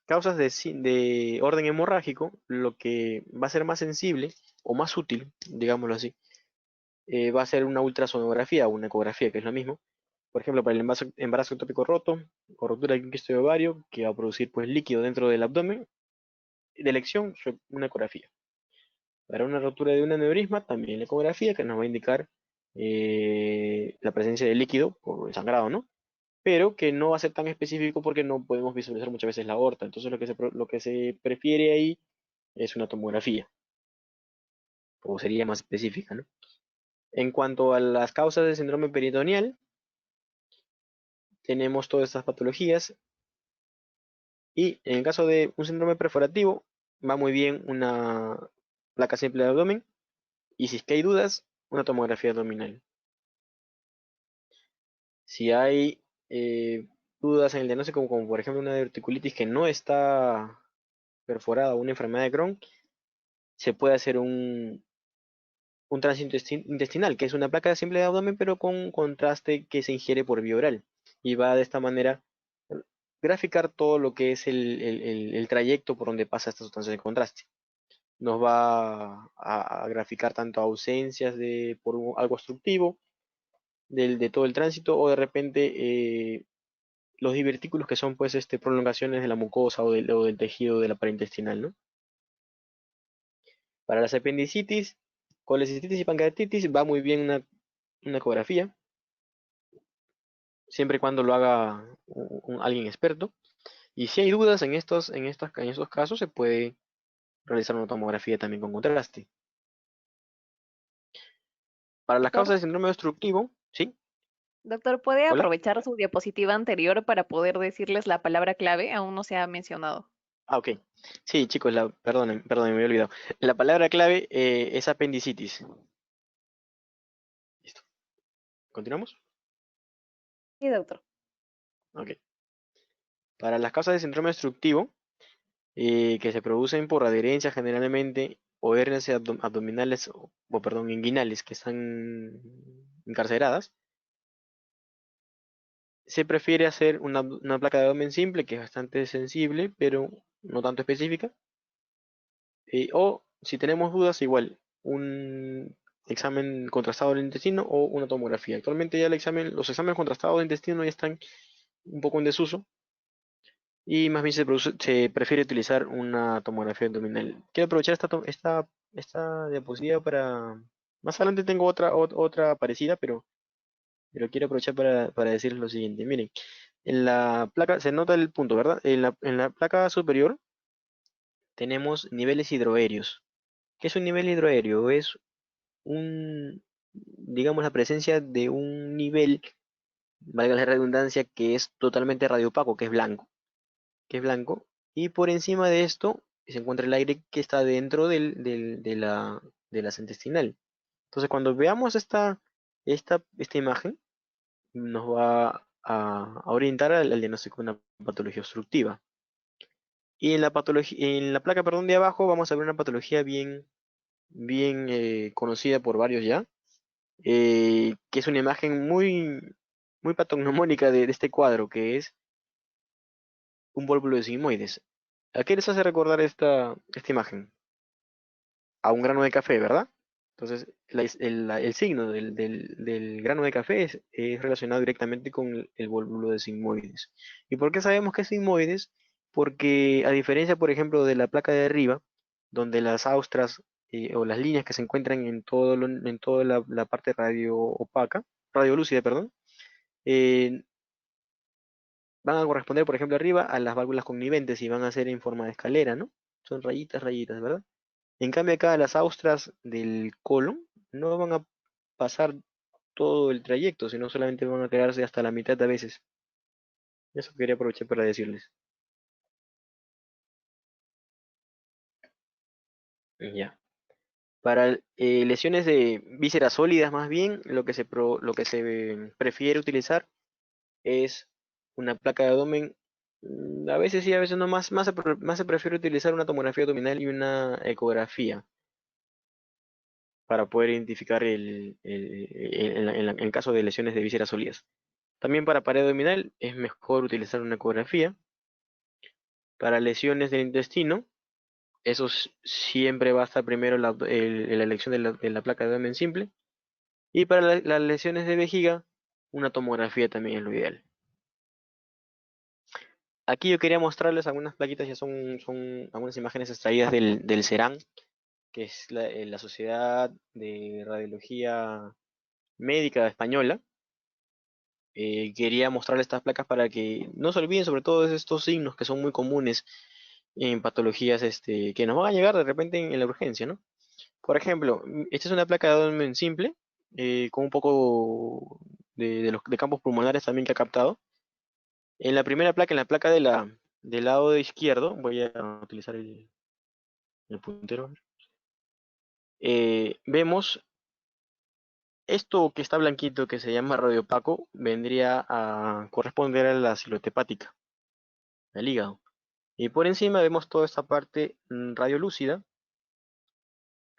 causas de orden hemorrágico, lo que va a ser más sensible o más útil, digámoslo así, va a ser una ultrasonografía o una ecografía, que es lo mismo. Por ejemplo, para el embarazo ectópico roto o rotura de un quiste de ovario, que va a producir pues líquido dentro del abdomen, de elección, una ecografía. Para una rotura de un aneurisma, también la ecografía, que nos va a indicar la presencia de líquido por el sangrado, ¿no? Pero que no va a ser tan específico porque no podemos visualizar muchas veces la aorta. Entonces lo que se prefiere ahí es una tomografía, o sería más específica, ¿no? En cuanto a las causas del síndrome peritoneal, tenemos todas estas patologías y en el caso de un síndrome perforativo, va muy bien una placa simple de abdomen y si es que hay dudas, una tomografía abdominal. Si hay dudas en el diagnóstico, como por ejemplo una diverticulitis que no está perforada o una enfermedad de Crohn, se puede hacer un tránsito intestinal, que es una placa simple de abdomen, pero con contraste que se ingiere por vía oral. Y va de esta manera graficar todo lo que es el trayecto por donde pasa esta sustancia de contraste. nos va a graficar tanto ausencias por algo obstructivo de todo el tránsito o de repente los divertículos que son pues prolongaciones de la mucosa o del tejido de la pared intestinal, ¿no? Para las apendicitis, colecistitis y pancreatitis va muy bien una ecografía, siempre y cuando lo haga alguien experto. Y si hay dudas en estos casos, se puede realizar una tomografía también con contraste. Para las Doctor, causas de síndrome obstructivo, ¿sí? doctor, ¿puede Hola. aprovechar su diapositiva anterior para poder decirles la palabra clave? Aún no se ha mencionado. Ah, ok. Sí, chicos, perdonen, me había olvidado. La palabra clave es apendicitis. Listo. ¿Continuamos? Sí, doctor. Ok. Para las causas de síndrome obstructivo, que se producen por adherencia generalmente o hernias abdominales perdón, inguinales que están encarceradas, se prefiere hacer una placa de abdomen simple que es bastante sensible, pero no tanto específica. O si tenemos dudas, igual, un examen contrastado del intestino o una tomografía. Actualmente ya los exámenes contrastados del intestino ya están un poco en desuso y más bien se prefiere utilizar una tomografía abdominal. Quiero aprovechar esta diapositiva para... Más adelante tengo otra parecida, pero quiero aprovechar para decirles lo siguiente. Miren, en la placa, se nota el punto, ¿verdad? En la placa superior tenemos niveles hidroaéreos. ¿Qué es un nivel hidroaéreo? Es digamos, la presencia de un nivel, valga la redundancia, que es totalmente radiopaco, que es blanco, y por encima de esto se encuentra el aire que está dentro de la intestinal. Entonces, cuando veamos esta imagen, nos va a orientar al diagnóstico de una patología obstructiva. Y en la placa, perdón, de abajo vamos a ver una patología bien conocida por varios ya, que es una imagen muy patognomónica de este cuadro, que es un volvulo de sigmoides. ¿A qué les hace recordar esta imagen? A un grano de café, ¿verdad? Entonces, el signo del grano de café es relacionado directamente con el volvulo de sigmoides. ¿Y por qué sabemos que es sigmoides? Porque a diferencia, por ejemplo, de la placa de arriba, donde las austras o las líneas que se encuentran en toda la parte radiolúcida, perdón, eh, van a corresponder, por ejemplo, arriba a las válvulas conniventes y van a ser en forma de escalera, ¿no? Son rayitas, rayitas, ¿verdad? En cambio, acá las austras del colon no van a pasar todo el trayecto, sino solamente van a quedarse hasta la mitad a veces. Eso quería aprovechar para decirles. Ya. Para lesiones de vísceras sólidas, más bien, lo que se prefiere utilizar es una placa de abdomen. A veces sí, a veces no. Más se prefiere utilizar una tomografía abdominal y una ecografía para poder identificar en caso de lesiones de vísceras sólidas. También para pared abdominal es mejor utilizar una ecografía. Para lesiones del intestino, siempre va a estar primero la elección de la placa de abdomen simple. Y para las lesiones de vejiga, una tomografía también es lo ideal. Aquí yo quería mostrarles algunas plaquitas, ya son algunas imágenes extraídas del CERAN, que es la Sociedad de Radiología Médica Española. Quería mostrarles estas placas para que no se olviden sobre todo de estos signos que son muy comunes en patologías que nos van a llegar de repente en la urgencia, ¿no? Por ejemplo, esta es una placa de abdomen simple, con un poco de campos pulmonares también que ha captado. En la primera placa, en la placa del lado izquierdo, voy a utilizar el puntero. Vemos esto que está blanquito, que se llama radiopaco, vendría a corresponder a la silueta hepática, al hígado. Y por encima vemos toda esta parte radiolúcida,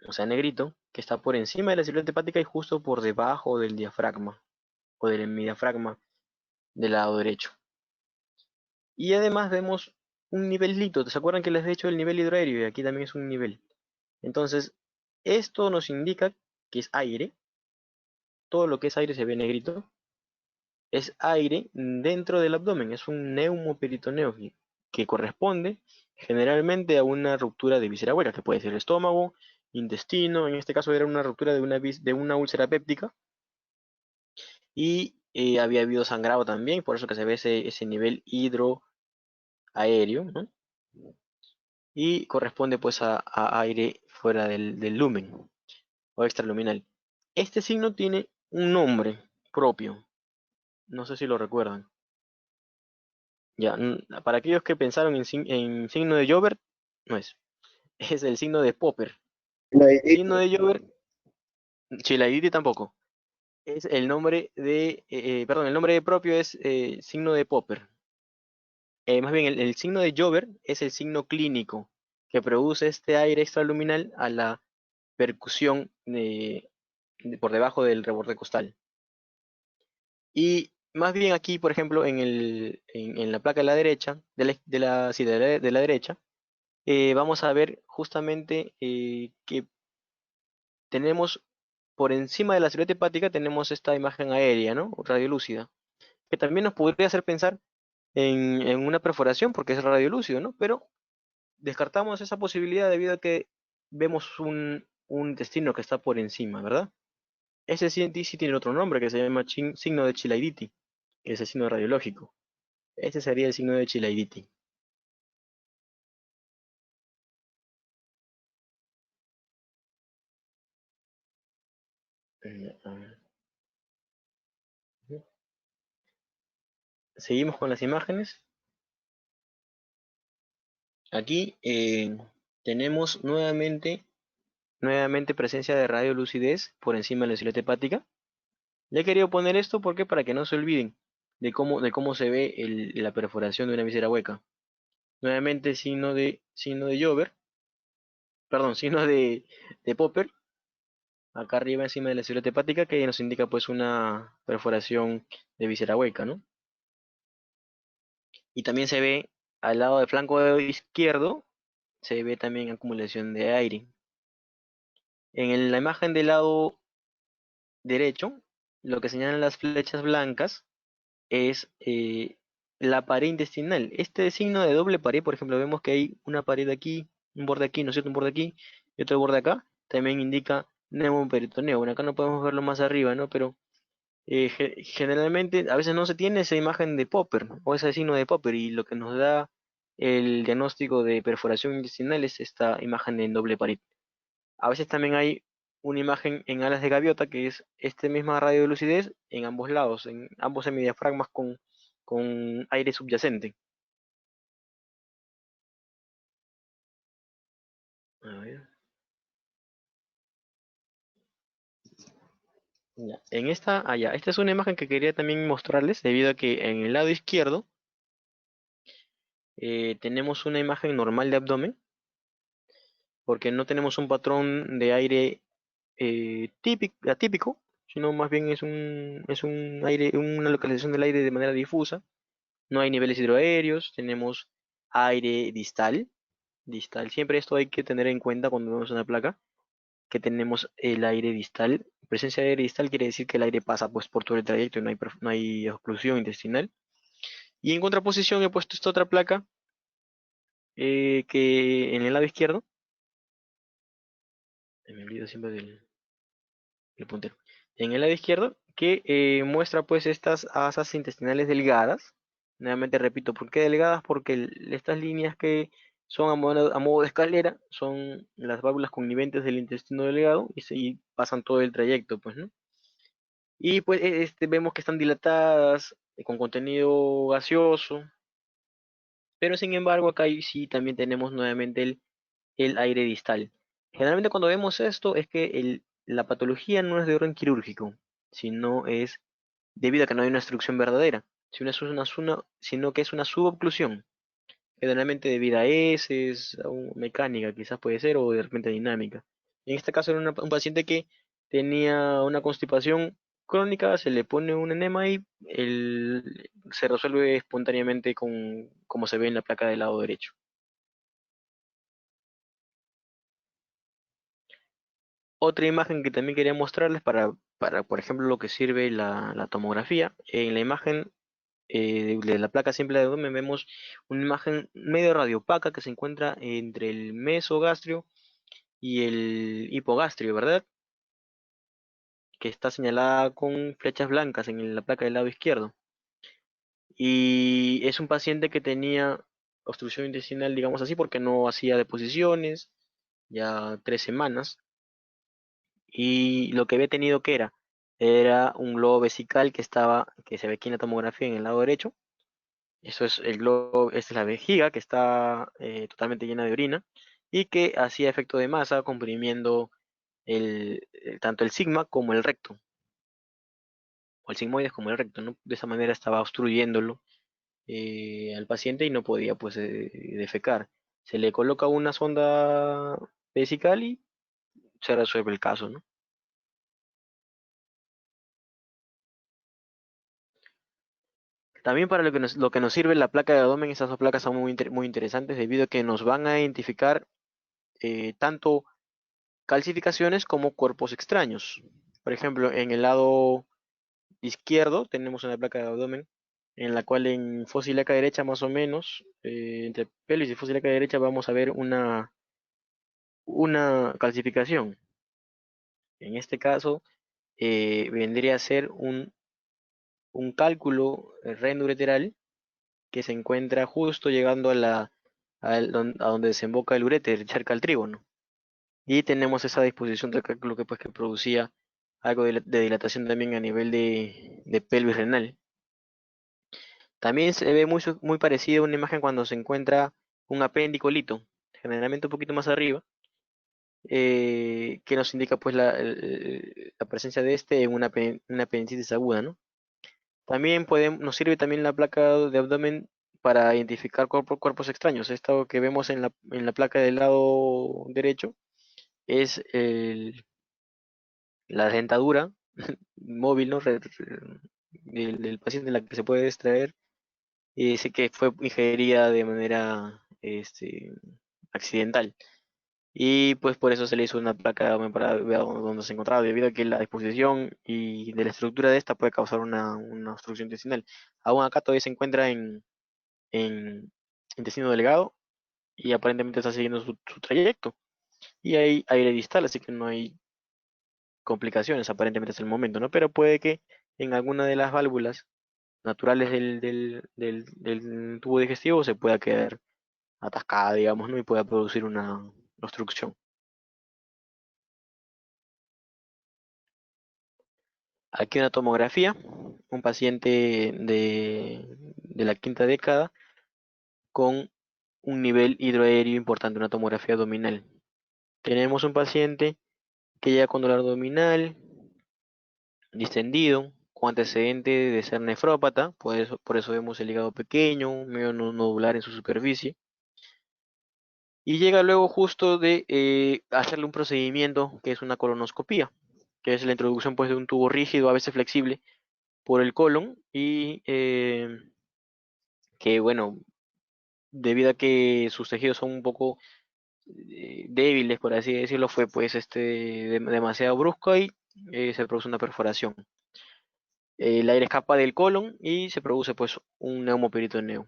o sea, negrito, que está por encima de la silueta hepática y justo por debajo del diafragma o del hemidiafragma del lado derecho. Y además vemos un nivelito. ¿Se acuerdan que les he dicho el nivel hidroaéreo? Y aquí también es un nivel. Entonces, esto nos indica que es aire. Todo lo que es aire se ve negrito. Es aire dentro del abdomen. Es un neumoperitoneo que corresponde generalmente a una ruptura de víscera hueca, que puede ser estómago, intestino. En este caso era una ruptura de una úlcera péptica. Y había habido sangrado también, por eso que se ve ese nivel hidroaéreo, ¿no? Y corresponde pues a aire fuera del lumen o extraluminal. Este signo tiene un nombre propio, no sé si lo recuerdan. Ya, para aquellos que pensaron en signo de Jover, no es, es el signo de Popper. Signo de Jover, Chilaiditi tampoco. Es el nombre perdón, el nombre propio es signo de Popper. Más bien, el signo de Jover es el signo clínico que produce este aire extraluminal a la percusión por debajo del reborde costal. Y más bien aquí, por ejemplo, en la placa de la derecha, sí, de la derecha, vamos a ver justamente que tenemos por encima de la silueta hepática tenemos esta imagen aérea, ¿no? Radiolúcida, que también nos podría hacer pensar en una perforación porque es radiolúcido, ¿no? Pero descartamos esa posibilidad debido a que vemos un intestino que está por encima, ¿verdad? Ese sí tiene otro nombre que se llama signo de Chilaiditi, que es el signo radiológico. Ese sería el signo de Chilaiditi. A ver. Seguimos con las imágenes. Aquí tenemos nuevamente presencia de radiolucidez por encima de la silueta hepática. Le he querido poner esto porque para que no se olviden de cómo se ve la perforación de una visera hueca. Nuevamente signo de Jover, perdón, signo de Popper, acá arriba encima de la silueta hepática que nos indica pues una perforación de visera hueca, ¿no? Y también se ve al lado del flanco izquierdo, se ve también acumulación de aire. En la imagen del lado derecho, lo que señalan las flechas blancas es la pared intestinal. Este signo de doble pared, por ejemplo, vemos que hay una pared aquí, un borde aquí, ¿no es cierto? Un borde aquí y otro borde acá. También indica neumoperitoneo. Bueno, acá no podemos verlo más arriba, ¿no? Pero generalmente a veces no se tiene esa imagen de Popper o ese signo de Popper y lo que nos da el diagnóstico de perforación intestinal es esta imagen en doble pared. A veces también hay una imagen en alas de gaviota que es esta misma radio de lucidez en ambos lados, en ambos semidiafragmas con aire subyacente. A ver. Ya. Esta es una imagen que quería también mostrarles debido a que en el lado izquierdo tenemos una imagen normal de abdomen porque no tenemos un patrón de aire atípico, sino más bien es un aire, una localización del aire de manera difusa. No hay niveles hidroaéreos, tenemos aire distal. Siempre esto hay que tener en cuenta cuando vemos una placa, que tenemos el aire distal. Presencia de aire distal quiere decir que el aire pasa pues por todo el trayecto y no hay oclusión intestinal. Y en contraposición he puesto esta otra placa que en el lado izquierdo, me olvido siempre del puntero, en el lado izquierdo que muestra pues estas asas intestinales delgadas. Nuevamente repito, ¿por qué delgadas? Porque estas líneas que son a modo de escalera son las válvulas conniventes del intestino delgado y pasan todo el trayecto, pues, ¿no? Y pues vemos que están dilatadas, con contenido gaseoso, pero sin embargo acá sí también tenemos nuevamente el aire distal. Generalmente cuando vemos esto es que la patología no es de orden quirúrgico, sino es debido a que no hay una obstrucción verdadera, sino que es una suboclusión, generalmente debido a heces, mecánica quizás puede ser, o de repente dinámica. En este caso era un paciente que tenía una constipación crónica, se le pone un enema y se resuelve espontáneamente como se ve en la placa del lado derecho. Otra imagen que también quería mostrarles por ejemplo, lo que sirve la tomografía. En la imagen de la placa simple de abdomen vemos una imagen medio radiopaca que se encuentra entre el mesogastrio y el hipogastrio, ¿verdad? Que está señalada con flechas blancas en la placa del lado izquierdo. Y es un paciente que tenía obstrucción intestinal, digamos así, porque no hacía deposiciones, ya 3 semanas. Y lo que había tenido era un globo vesical que se ve aquí en la tomografía en el lado derecho. Eso es el globo, esta es la vejiga que está totalmente llena de orina y que hacía efecto de masa comprimiendo tanto el sigma como el recto, o el sigmoides como el recto, ¿no? De esa manera estaba obstruyéndolo al paciente y no podía pues defecar. Se le coloca una sonda vesical y se resuelve el caso, ¿no? También para lo que nos sirve la placa de abdomen, estas dos placas son muy interesantes debido a que nos van a identificar tanto calcificaciones como cuerpos extraños. Por ejemplo, en el lado izquierdo tenemos una placa de abdomen en la cual en fosa ilíaca derecha más o menos, entre pelvis y fosa ilíaca derecha vamos a ver una calcificación. En este caso vendría a ser un cálculo renoureteral que se encuentra justo llegando a donde desemboca el uréter, cerca al trígono. Y tenemos esa disposición de cálculo que, pues, que producía algo de dilatación también a nivel de pelvis renal. También se ve muy parecido a una imagen cuando se encuentra un apéndico-lito, generalmente un poquito más arriba, que nos indica pues la presencia de este en una apendicitis aguda, ¿no? También nos sirve también la placa de abdomen para identificar cuerpos extraños. Esto que vemos en la placa del lado derecho es la dentadura móvil, ¿no? Del paciente en la que se puede extraer y dice que fue ingerida de manera accidental. Y pues por eso se le hizo una placa de abdomen para ver dónde se encontraba, debido a que la disposición y de la estructura de esta puede causar una obstrucción intestinal. Aún acá todavía se encuentra en intestino delgado y aparentemente está siguiendo su trayecto. Y hay aire distal, así que no hay complicaciones aparentemente hasta el momento, ¿no? Pero puede que en alguna de las válvulas naturales del tubo digestivo se pueda quedar atascada, digamos, ¿no? Y pueda producir una obstrucción. Aquí una tomografía, un paciente de la quinta década con un nivel hidroaéreo importante, una tomografía abdominal. Tenemos un paciente que llega con dolor abdominal, distendido, con antecedente de ser nefrópata, por eso vemos el hígado pequeño, medio nodular en su superficie. Y llega luego justo de hacerle un procedimiento que es una colonoscopía, que es la introducción pues de un tubo rígido, a veces flexible, por el colon y que bueno, debido a que sus tejidos son un poco débiles, por así decirlo, fue pues demasiado brusco y se produce una perforación. El aire escapa del colon y se produce pues un neumoperitoneo.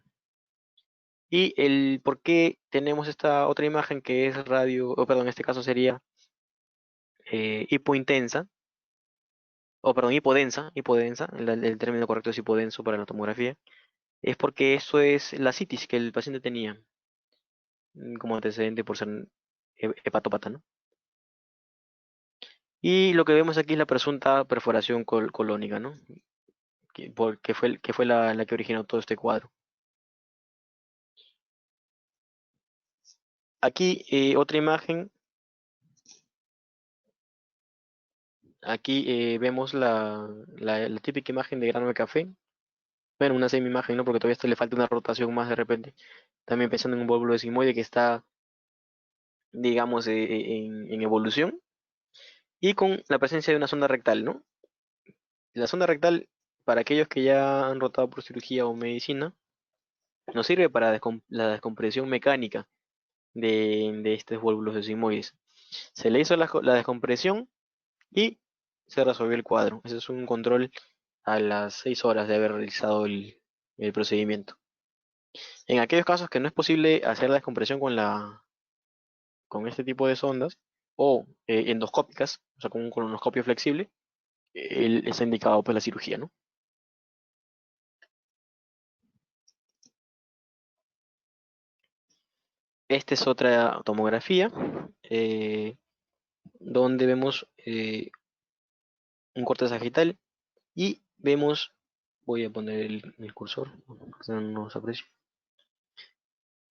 Y el por qué tenemos esta otra imagen que es o perdón, en este caso sería hipointensa, o perdón, hipodensa, el término correcto es hipodenso para la tomografía, es porque eso es la citis que el paciente tenía como antecedente por ser hepatópata, ¿no? Y lo que vemos aquí es la presunta perforación colónica, ¿no? Que fue la que originó todo este cuadro. Aquí otra imagen, aquí vemos la típica imagen de grano de café. Bueno, una semi-imagen, ¿no? Porque todavía esto le falta una rotación más de repente. También pensando en un volvulo de sigmoide que está, digamos, en evolución. Y con la presencia de una sonda rectal, ¿no? La sonda rectal, para aquellos que ya han rotado por cirugía o medicina, nos sirve para la descompresión mecánica de estos volúmenes de sigmoides. Se le hizo la descompresión y se resolvió el cuadro. Ese es un control a las 6 horas de haber realizado el procedimiento. En aquellos casos que no es posible hacer la descompresión con este tipo de sondas o endoscópicas, o sea, con un colonoscopio flexible, está indicado pues la cirugía, ¿no? Esta es otra tomografía donde vemos un corte sagital y vemos, voy a poner el cursor, que no nos aprecio.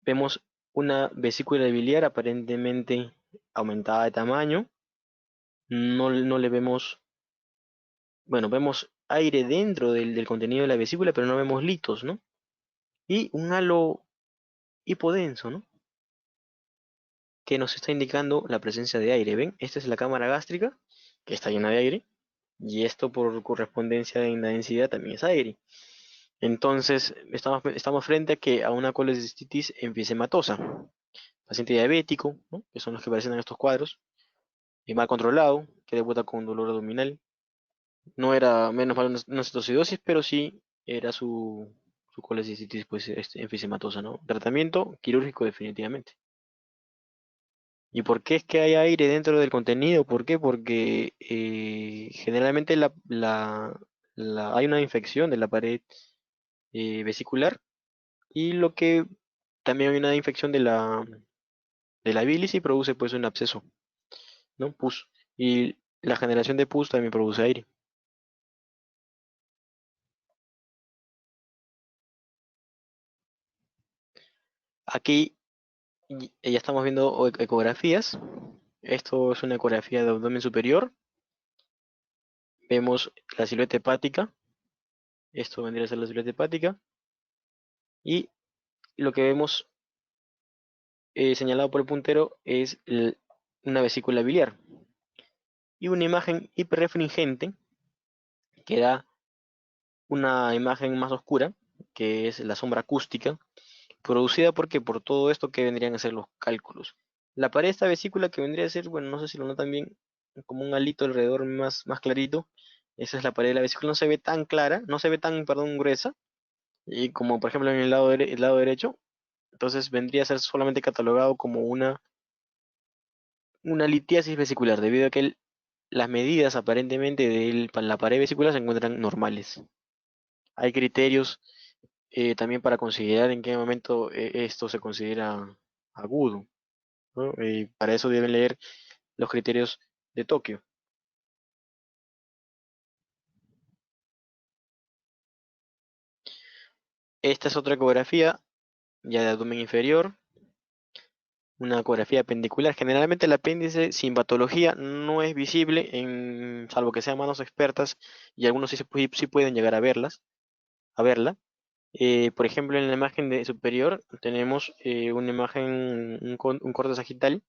Vemos una vesícula biliar aparentemente aumentada de tamaño. No le vemos, bueno, vemos aire dentro del contenido de la vesícula, pero no vemos litos, ¿no? Y un halo hipodenso, ¿no? Que nos está indicando la presencia de aire. ¿Ven? Esta es la cámara gástrica, que está llena de aire, y esto por correspondencia en la densidad también es aire. Entonces, estamos frente a una colecistitis emfisema-tosa. Paciente diabético, ¿no? Que son los que aparecen en estos cuadros, y mal controlado, que debuta con dolor abdominal. No era menos mal una citocidosis, pero sí era su colecistitis pues, enfisematosa, ¿no? Tratamiento quirúrgico definitivamente. ¿Y por qué es que hay aire dentro del contenido? ¿Por qué? Porque generalmente hay una infección de la pared vesicular y lo que también hay una infección de la bilis y produce pues un absceso, ¿no? Pus. Y la generación de pus también produce aire. Aquí ya estamos viendo ecografías. Esto es una ecografía de abdomen superior. Vemos la silueta hepática. Esto vendría a ser la silueta hepática. Y lo que vemos señalado por el puntero es una vesícula biliar. Y una imagen hiperrefringente que da una imagen más oscura, que es la sombra acústica, producida por todo esto que vendrían a ser los cálculos. La pared de esta vesícula que vendría a ser, bueno, no sé si lo notan bien, como un alito alrededor más clarito. Esa es la pared de la vesícula, no se ve tan clara, no se ve tan, perdón, gruesa, y como por ejemplo en el lado derecho, entonces vendría a ser solamente catalogado como una litiasis vesicular, debido a que las medidas aparentemente de la pared vesicular se encuentran normales. Hay criterios también para considerar en qué momento esto se considera agudo, ¿no? Y para eso deben leer los criterios de Tokio. Esta es otra ecografía ya de abdomen inferior, una ecografía apendicular. Generalmente el apéndice sin patología no es visible, salvo que sean manos expertas, y algunos sí pueden llegar a verla. Por ejemplo, en la imagen superior tenemos una imagen, un corte sagital,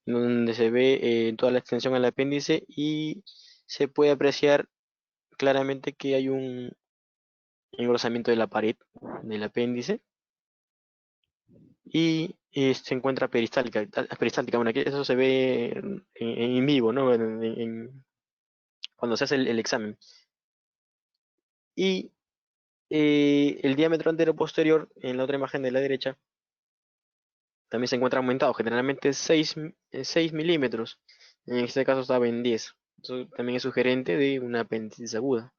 donde se ve toda la extensión al apéndice y se puede apreciar claramente que hay un engrosamiento de la pared del apéndice y se encuentra peristáltica. Bueno, aquí eso se ve en vivo, ¿no? Cuando se hace el examen. Y el diámetro antero-posterior en la otra imagen de la derecha también se encuentra aumentado, generalmente 6 milímetros. En este caso estaba en 10. Eso también es sugerente de una apendicitis aguda.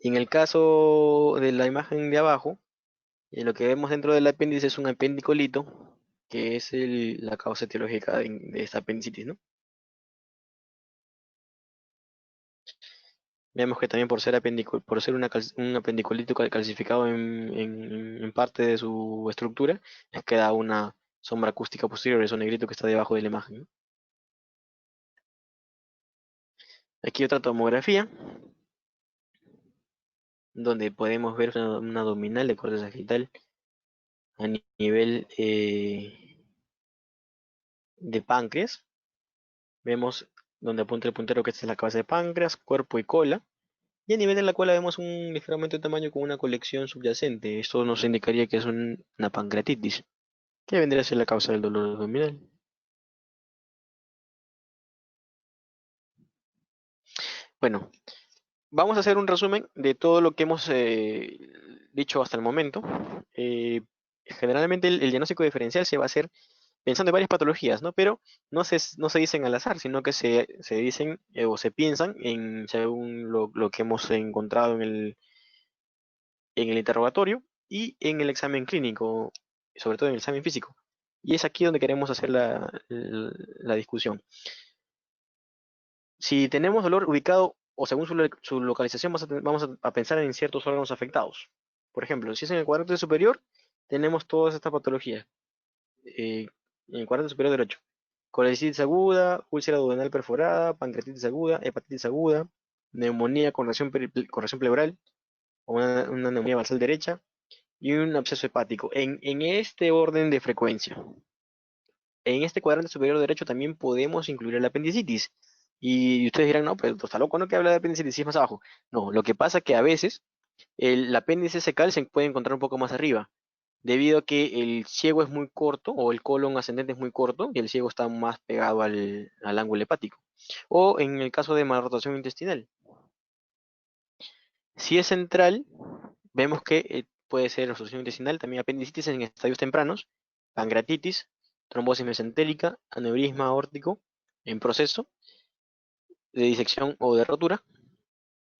Y en el caso de la imagen de abajo, lo que vemos dentro del apéndice es un apendicolito, que es la causa etiológica de esta apendicitis, ¿no? Vemos que también por ser un apendicolito calcificado en parte de su estructura, les queda una sombra acústica posterior, eso negrito que está debajo de la imagen, ¿no? Aquí otra tomografía, donde podemos ver una abdominal de corte sagital a nivel de páncreas. Vemos donde apunta el puntero que esta es la cabeza de páncreas, cuerpo y cola. Y a nivel de la cola vemos un ligero aumento de tamaño con una colección subyacente. Esto nos indicaría que es una pancreatitis, que vendría a ser la causa del dolor abdominal. Bueno, vamos a hacer un resumen de todo lo que hemos dicho hasta el momento. Generalmente el diagnóstico diferencial se va a hacer pensando en varias patologías, ¿no? Pero no se dicen al azar, sino que se dicen o se piensan en según lo que hemos encontrado en el interrogatorio y en el examen clínico, sobre todo en el examen físico. Y es aquí donde queremos hacer la discusión. Si tenemos dolor ubicado o según su localización, vamos a pensar en ciertos órganos afectados. Por ejemplo, si es en el cuadrante superior, tenemos todas estas patologías. eh, en el cuadrante superior derecho. Colecitis aguda, úlcera duodenal perforada, pancreatitis aguda, hepatitis aguda, neumonía con reacción pleural, o una neumonía basal derecha, y un absceso hepático. En este orden de frecuencia. En este cuadrante superior derecho también podemos incluir el apendicitis. Y ustedes dirán, no, pero está loco, ¿no? Que habla de apendicitis si es más abajo. No, lo que pasa es que a veces el apéndice secal se puede encontrar un poco más arriba, debido a que el ciego es muy corto, o el colon ascendente es muy corto, y el ciego está más pegado al ángulo hepático. O en el caso de malrotación intestinal. Si es central, vemos que puede ser obstrucción intestinal, también apendicitis en estadios tempranos, pancreatitis, trombosis mesentérica, aneurisma aórtico en proceso de disección o de rotura.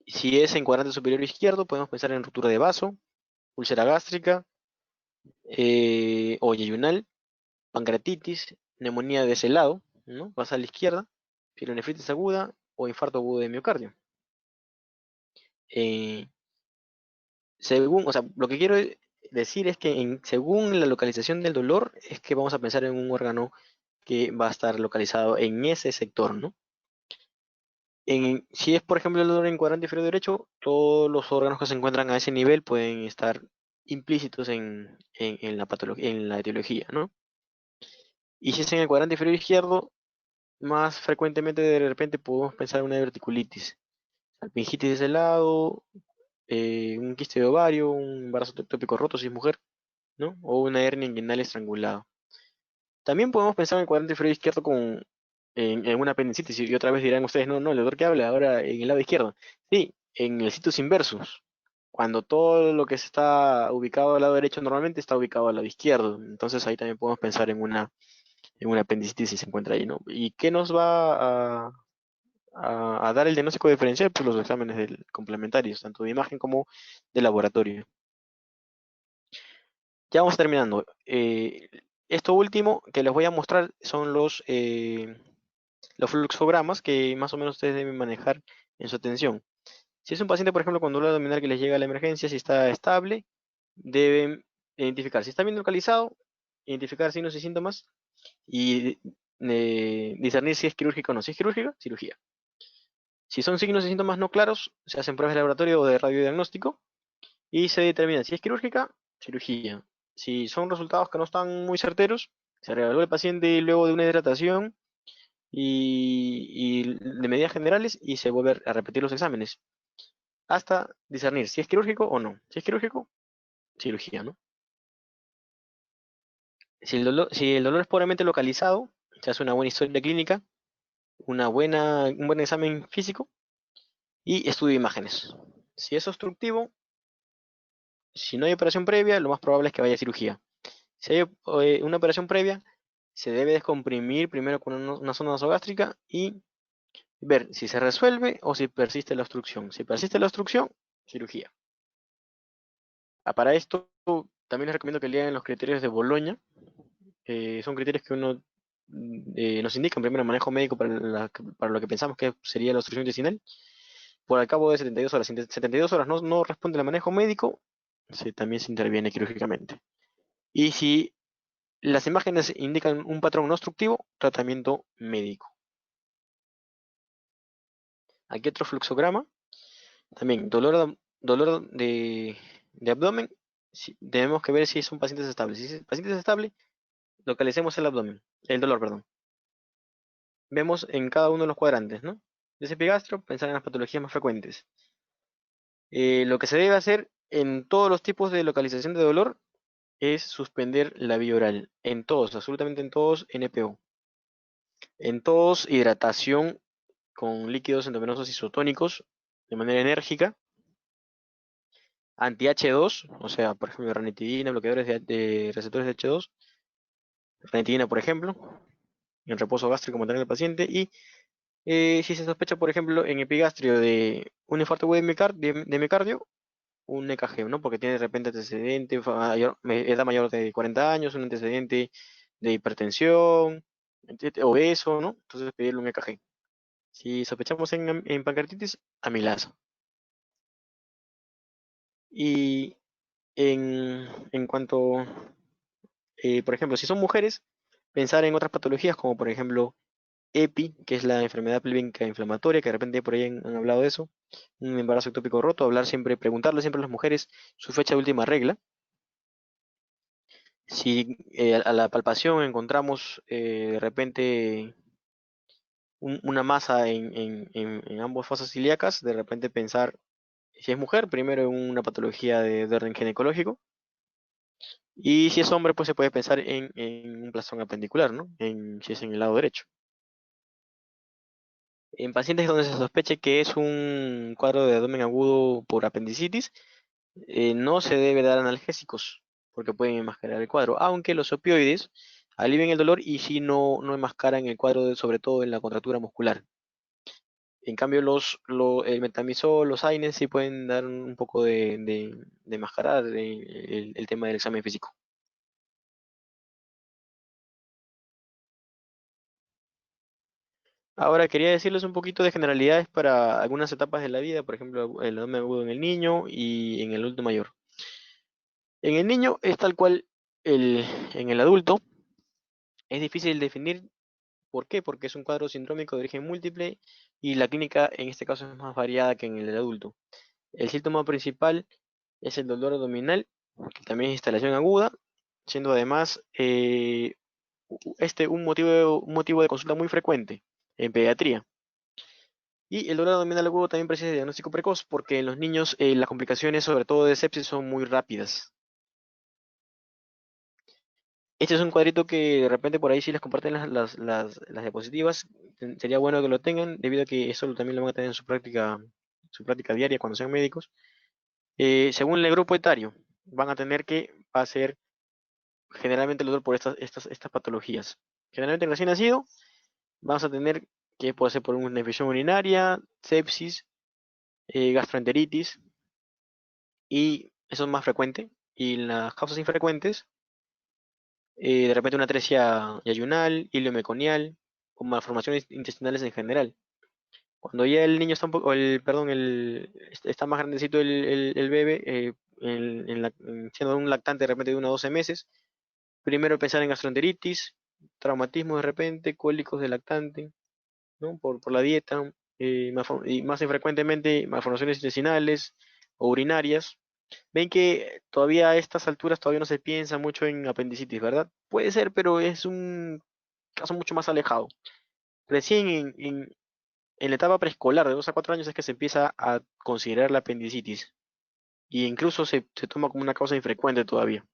Si es en cuadrante superior izquierdo, podemos pensar en ruptura de vaso, úlcera gástrica o yeyunal, pancreatitis, neumonía de ese lado, ¿no? Basal izquierda, pielonefritis aguda o infarto agudo de miocardio. Eh, o sea, lo que quiero decir es que según la localización del dolor, es que vamos a pensar en un órgano que va a estar localizado en ese sector, ¿no? Si es, por ejemplo, el dolor en cuadrante inferior derecho, todos los órganos que se encuentran a ese nivel pueden estar implícitos en la patología, en la etiología, ¿no? Y si es en el cuadrante inferior izquierdo, más frecuentemente de repente podemos pensar en una diverticulitis, salpingitis de ese lado, un quiste de ovario, un embarazo ectópico roto si es mujer, ¿no? O una hernia inguinal estrangulada. También podemos pensar en el cuadrante inferior izquierdo en una apendicitis, y otra vez dirán ustedes, no, no, el dolor que habla ahora en el lado izquierdo. Sí, en el situs inversus, cuando todo lo que está ubicado al lado derecho normalmente está ubicado al lado izquierdo. Entonces ahí también podemos pensar en una apendicitis si se encuentra ahí, ¿no? ¿Y qué nos va a dar el diagnóstico diferencial? Pues los exámenes complementarios, tanto de imagen como de laboratorio. Ya vamos terminando. Esto último que les voy a mostrar son los fluxogramas que más o menos ustedes deben manejar en su atención. Si es un paciente, por ejemplo, con dolor abdominal que les llega a la emergencia, si está estable, deben identificar. Si está bien localizado, identificar signos y síntomas y discernir si es quirúrgico o no. Si es quirúrgica, cirugía. Si son signos y síntomas no claros, se hacen pruebas de laboratorio o de radiodiagnóstico y se determina si es quirúrgica, cirugía. Si son resultados que no están muy certeros, se reevalúa el paciente luego de una hidratación y de medidas generales y se vuelve a repetir los exámenes hasta discernir si es quirúrgico o no. Si es quirúrgico, cirugía, ¿no? Si el dolor es pobremente localizado, se hace una buena historia clínica, un buen examen físico y estudio de imágenes. Si es obstructivo, si no hay operación previa, lo más probable es que vaya a cirugía. Si hay una operación previa, se debe descomprimir primero con una sonda nasogástrica y ver si se resuelve o si persiste la obstrucción. Si persiste la obstrucción, cirugía. Para esto, también les recomiendo que lean los criterios de Boloña. Son criterios que nos indican primero el manejo médico para lo que pensamos que sería la obstrucción intestinal. Por al cabo de 72 horas, si en 72 horas no responde el manejo médico, también se interviene quirúrgicamente. Y si las imágenes indican un patrón no obstructivo, tratamiento médico. Aquí otro fluxograma. También dolor de abdomen. Tenemos que ver si son pacientes estables. Si es paciente estable, localicemos el dolor, perdón. Vemos en cada uno de los cuadrantes, ¿no? De ese epigastro, pensar en las patologías más frecuentes. Lo que se debe hacer en todos los tipos de localización de dolor es suspender la vía oral. En todos, absolutamente en todos, NPO. En todos, hidratación con líquidos endovenosos isotónicos de manera enérgica, anti-H2, o sea, por ejemplo, ranitidina, bloqueadores de receptores de H2, ranitidina, por ejemplo, en reposo gástrico momentáneo del paciente, y si se sospecha, por ejemplo, en epigastrio de un infarto agudo de miocardio, un EKG, ¿no? Porque tiene de repente antecedente, edad mayor de 40 años, un antecedente de hipertensión, obeso, ¿no? Entonces pedirle un EKG. Si sospechamos en pancreatitis, amilasa. Y en cuanto, por ejemplo, si son mujeres, pensar en otras patologías como por ejemplo EPI, que es la enfermedad pélvica inflamatoria, que de repente por ahí han hablado de eso, un embarazo ectópico roto, preguntarle siempre a las mujeres su fecha de última regla. Si a la palpación encontramos de repente una masa en ambas fosas ilíacas, de repente pensar, si es mujer, primero en una patología de orden ginecológico, y si es hombre, pues se puede pensar en un plastón apendicular, ¿no? Si es en el lado derecho. En pacientes donde se sospeche que es un cuadro de abdomen agudo por apendicitis, no se debe dar analgésicos porque pueden enmascarar el cuadro, aunque los opioides alivian el dolor y si no enmascaran el cuadro, sobre todo en la contractura muscular. En cambio, el metamizol, los AINES sí pueden dar un poco de enmascarar el tema del examen físico. Ahora quería decirles un poquito de generalidades para algunas etapas de la vida, por ejemplo, el abdomen agudo en el niño y en el adulto mayor. En el niño es tal cual en el adulto, es difícil definir por qué, porque es un cuadro sindrómico de origen múltiple y la clínica en este caso es más variada que en el adulto. El síntoma principal es el dolor abdominal, que también es instalación aguda, siendo además un motivo de consulta muy frecuente en pediatría. Y el dolor abdominal agudo también precisa de diagnóstico precoz, porque en los niños las complicaciones, sobre todo de sepsis, son muy rápidas. Este es un cuadrito que de repente por ahí si les comparten las diapositivas, sería bueno que lo tengan, debido a que eso también lo van a tener en su práctica diaria cuando sean médicos. Según el grupo etario, van a tener que va a ser generalmente el dolor por estas patologías. Generalmente en recién nacido, vamos a tener que puede ser por una infección urinaria, sepsis, gastroenteritis, y eso es más frecuente. Y las causas infrecuentes, de repente una atresia yayunal, ilio meconial, o malformaciones intestinales en general. Cuando ya el niño está un poco, está más grandecito el bebé, siendo un lactante de repente de 1 a 12 meses, primero pensar en gastroenteritis, traumatismo de repente, cólicos de lactante, ¿no? Por la dieta, y más infrecuentemente malformaciones intestinales o urinarias. Ven que todavía a estas alturas todavía no se piensa mucho en apendicitis, ¿verdad? Puede ser, pero es un caso mucho más alejado. Recién en la etapa preescolar, de 2 a 4 años, es que se empieza a considerar la apendicitis. Y incluso se toma como una causa infrecuente todavía.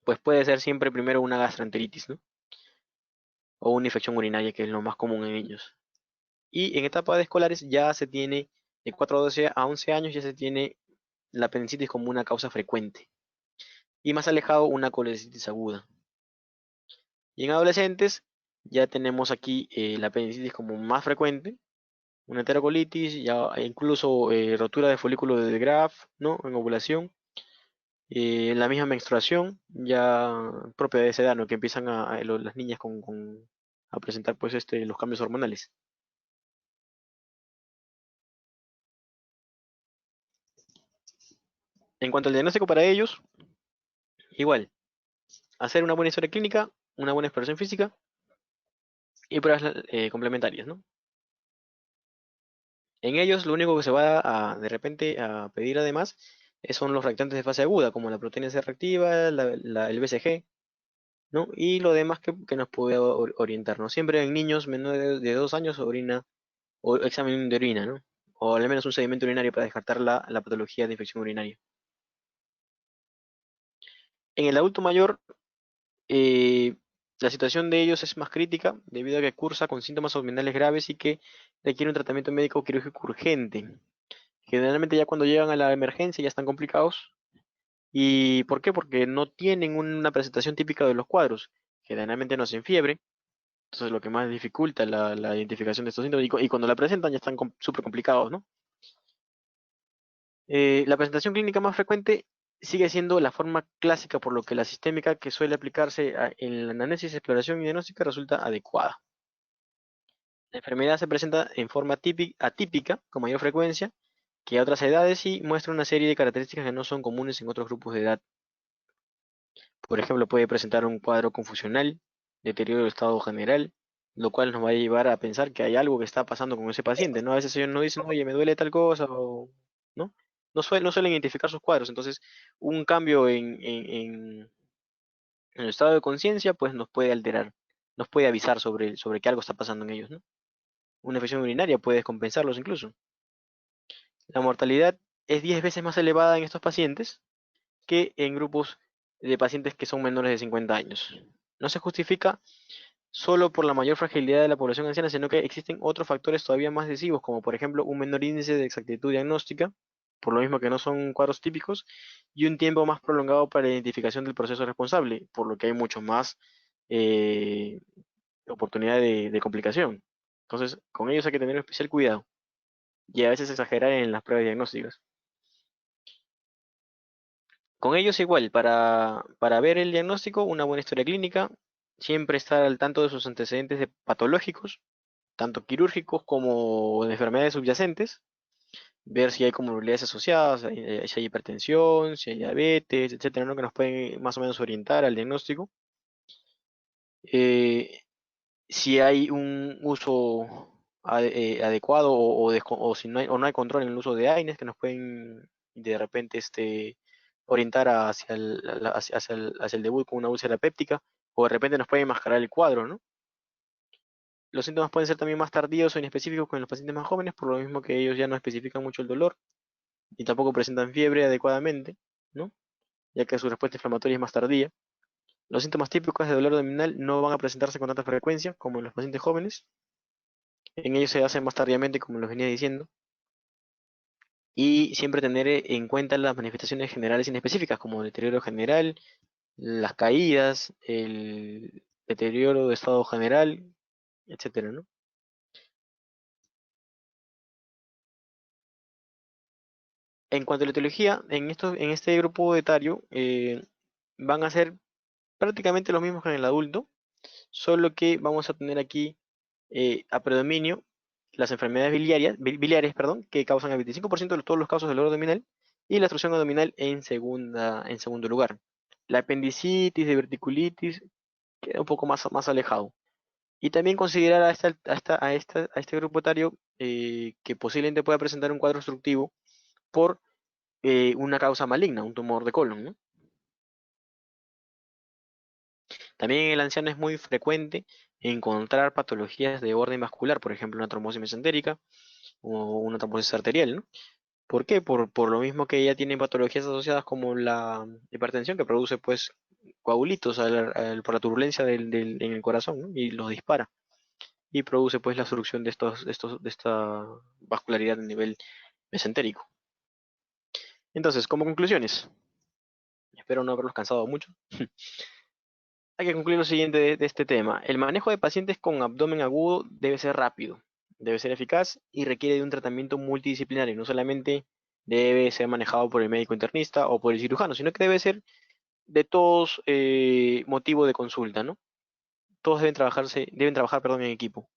Pues puede ser siempre primero una gastroenteritis, ¿no? O una infección urinaria, que es lo más común en niños. Y en etapa de escolares ya se tiene, de 4 a 12 a 11 años, ya se tiene la apendicitis como una causa frecuente. Y más alejado, una colecitis aguda. Y en adolescentes ya tenemos aquí la apendicitis como más frecuente, una enterocolitis, ya incluso rotura de folículo de Graf, ¿no? En ovulación, la misma menstruación, ya propia de esa edad, ¿no? Que empiezan las niñas a presentar pues los cambios hormonales. En cuanto al diagnóstico para ellos, igual, hacer una buena historia clínica, una buena exploración física y pruebas complementarias, ¿no? En ellos lo único que se va de repente a pedir además son los reactantes de fase aguda, como la proteína C reactiva, el BCG, ¿no? Y lo demás que nos puede orientar, ¿no? Siempre en niños menores de 2 años o examen de orina, ¿no? O al menos un sedimento urinario para descartar la patología de infección urinaria. En el adulto mayor, eh, La situación de ellos es más crítica debido a que cursa con síntomas abdominales graves y que requiere un tratamiento médico quirúrgico urgente. Generalmente ya cuando llegan a la emergencia ya están complicados. ¿Y por qué? Porque no tienen una presentación típica de los cuadros. Generalmente no hacen fiebre, entonces lo que más dificulta la identificación de estos síntomas. Y cuando la presentan ya están súper complicados, ¿no? La presentación clínica más frecuente sigue siendo la forma clásica, por lo que la sistémica que suele aplicarse en la análisis, exploración y diagnóstica resulta adecuada. La enfermedad se presenta en forma atípica, con mayor frecuencia que a otras edades y muestra una serie de características que no son comunes en otros grupos de edad. Por ejemplo, puede presentar un cuadro confusional, deterioro del estado general, lo cual nos va a llevar a pensar que hay algo que está pasando con ese paciente, ¿no? A veces ellos no dicen, oye, me duele tal cosa, o, ¿no? No suelen identificar sus cuadros, entonces un cambio en el estado de conciencia, pues nos puede alterar, nos puede avisar sobre que algo está pasando en ellos, ¿no? Una infección urinaria puede descompensarlos incluso. La mortalidad es 10 veces más elevada en estos pacientes que en grupos de pacientes que son menores de 50 años. No se justifica solo por la mayor fragilidad de la población anciana, sino que existen otros factores todavía más decisivos, como por ejemplo un menor índice de exactitud diagnóstica, por lo mismo que no son cuadros típicos, y un tiempo más prolongado para la identificación del proceso responsable, por lo que hay mucho más eh, oportunidad de complicación. Entonces, con ellos hay que tener especial cuidado y a veces exagerar en las pruebas diagnósticas. Con ellos igual, para ver el diagnóstico, una buena historia clínica, siempre estar al tanto de sus antecedentes patológicos, tanto quirúrgicos como de enfermedades subyacentes, ver si hay comorbilidades asociadas, si hay hipertensión, si hay diabetes, etcétera, ¿no? Que nos pueden más o menos orientar al diagnóstico. Eh, si hay un uso adecuado o si no hay control en el uso de AINES que nos pueden de repente orientar hacia el debut con una úlcera péptica o de repente nos pueden enmascarar el cuadro, ¿no? Los síntomas pueden ser también más tardíos o inespecíficos con los pacientes más jóvenes, por lo mismo que ellos ya no especifican mucho el dolor y tampoco presentan fiebre adecuadamente, ¿no? Ya que su respuesta inflamatoria es más tardía. Los síntomas típicos de dolor abdominal no van a presentarse con tanta frecuencia como en los pacientes jóvenes. En ellos se hace más tardíamente, como los venía diciendo. Y siempre tener en cuenta las manifestaciones generales inespecíficas, como el deterioro general, las caídas, el deterioro de estado general, etcétera, ¿no? En cuanto a la etiología, en este grupo etario van a ser prácticamente los mismos que en el adulto, solo que vamos a tener aquí a predominio las enfermedades biliares, perdón, que causan el 25% de todos los casos del dolor abdominal y la obstrucción abdominal en segundo lugar. La apendicitis, diverticulitis queda un poco más alejado. Y también considerar a este grupo etario que posiblemente pueda presentar un cuadro obstructivo por una causa maligna, un tumor de colon, ¿no? También en el anciano es muy frecuente encontrar patologías de orden vascular, por ejemplo, una trombosis mesentérica o una trombosis arterial, ¿no? ¿Por qué? Por lo mismo que ella tiene patologías asociadas como la hipertensión que produce pues coagulitos por la turbulencia en el corazón, ¿no? Y los dispara y produce pues la obstrucción de esta vascularidad a nivel mesentérico. Entonces, como conclusiones, espero no haberlos cansado mucho. Hay que concluir lo siguiente de este tema. El manejo de pacientes con abdomen agudo debe ser rápido, debe ser eficaz y requiere de un tratamiento multidisciplinario. No solamente debe ser manejado por el médico internista o por el cirujano, sino que debe ser de todos motivo de consulta, ¿no? Todos deben trabajar, perdón, en equipo.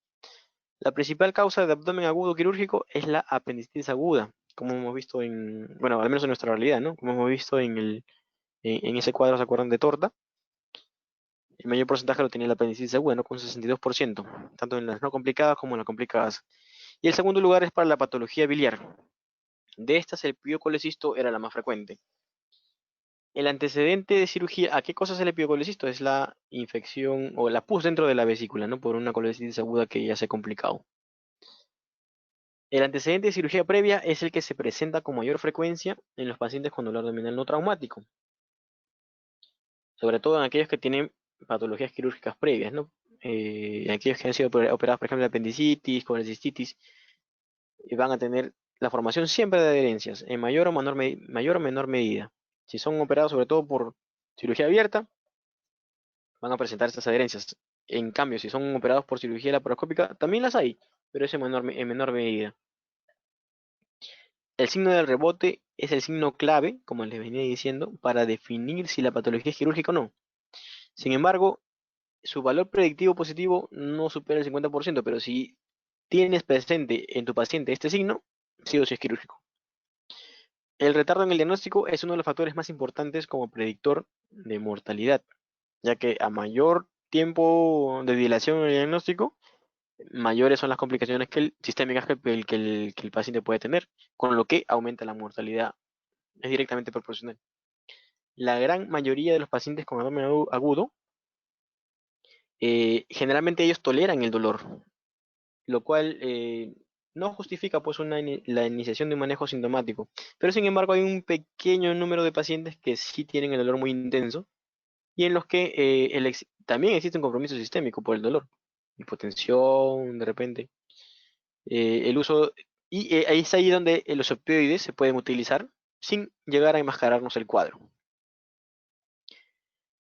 La principal causa de abdomen agudo quirúrgico es la apendicitis aguda, como hemos visto bueno, al menos en nuestra realidad, ¿no? Como hemos visto en ese cuadro, ¿se acuerdan de torta? El mayor porcentaje lo tenía la apendicitis aguda, ¿no? Con 62%, tanto en las no complicadas como en las complicadas. Y el segundo lugar es para la patología biliar. De estas, el piocolecisto era la más frecuente. El antecedente de cirugía, ¿a qué cosa es el epiocolecisto? Es la infección o la pus dentro de la vesícula, ¿no? Por una colecitis aguda que ya se ha complicado. El antecedente de cirugía previa es el que se presenta con mayor frecuencia en los pacientes con dolor abdominal no traumático, sobre todo en aquellos que tienen patologías quirúrgicas previas, ¿no? Aquellos que han sido operados, por ejemplo, de apendicitis, colecistitis, van a tener la formación siempre de adherencias, en mayor o menor medida. Si son operados sobre todo por cirugía abierta, van a presentar estas adherencias. En cambio, si son operados por cirugía laparoscópica, también las hay, pero es en menor medida. El signo del rebote es el signo clave, como les venía diciendo, para definir si la patología es quirúrgica o no. Sin embargo, su valor predictivo positivo no supera el 50%, pero si tienes presente en tu paciente este signo, sí o sí es quirúrgico. El retardo en el diagnóstico es uno de los factores más importantes como predictor de mortalidad, ya que a mayor tiempo de dilación en el diagnóstico, mayores son las complicaciones sistémicas que el paciente puede tener, con lo que aumenta la mortalidad. Es directamente proporcional. La gran mayoría de los pacientes con abdomen agudo, generalmente ellos toleran el dolor, lo cual no justifica pues la iniciación de un manejo sintomático. Pero sin embargo hay un pequeño número de pacientes que sí tienen el dolor muy intenso y en los que también existe un compromiso sistémico por el dolor, hipotensión de repente. El uso, ahí es ahí donde los opioides se pueden utilizar sin llegar a enmascararnos el cuadro.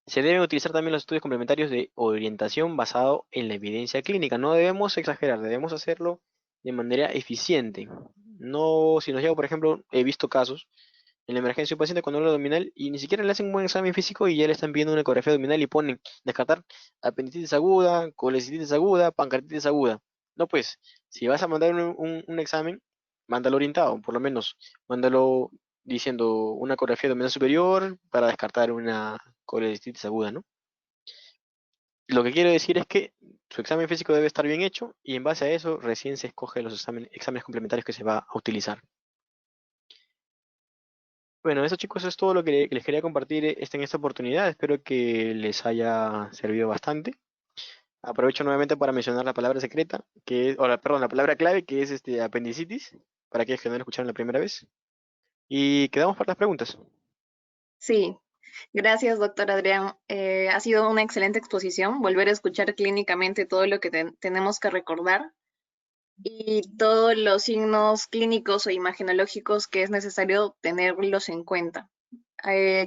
Se deben utilizar también los estudios complementarios de orientación basado en la evidencia clínica. No debemos exagerar, debemos hacerlo de manera eficiente. No, si nos llega, por ejemplo, he visto casos en la emergencia de un paciente con dolor abdominal y ni siquiera le hacen un buen examen físico y ya le están pidiendo una ecografía abdominal y ponen descartar apendicitis aguda, colecistitis aguda, pancreatitis aguda. No, pues, si vas a mandar un examen, mándalo orientado, por lo menos, mándalo diciendo una ecografía abdominal superior para descartar una colecistitis aguda, ¿no? Lo que quiero decir es que su examen físico debe estar bien hecho y en base a eso recién se escoge los exámenes complementarios que se va a utilizar. Bueno, eso chicos es todo lo que les quería compartir en esta oportunidad. Espero que les haya servido bastante. Aprovecho nuevamente para mencionar la palabra secreta, perdón, la palabra clave que es apendicitis, para aquellos que no lo escucharon la primera vez. Y quedamos para las preguntas. Sí, gracias, doctor Adrián. Ha sido una excelente exposición, volver a escuchar clínicamente todo lo que tenemos que recordar y todos los signos clínicos o imagenológicos que es necesario tenerlos en cuenta.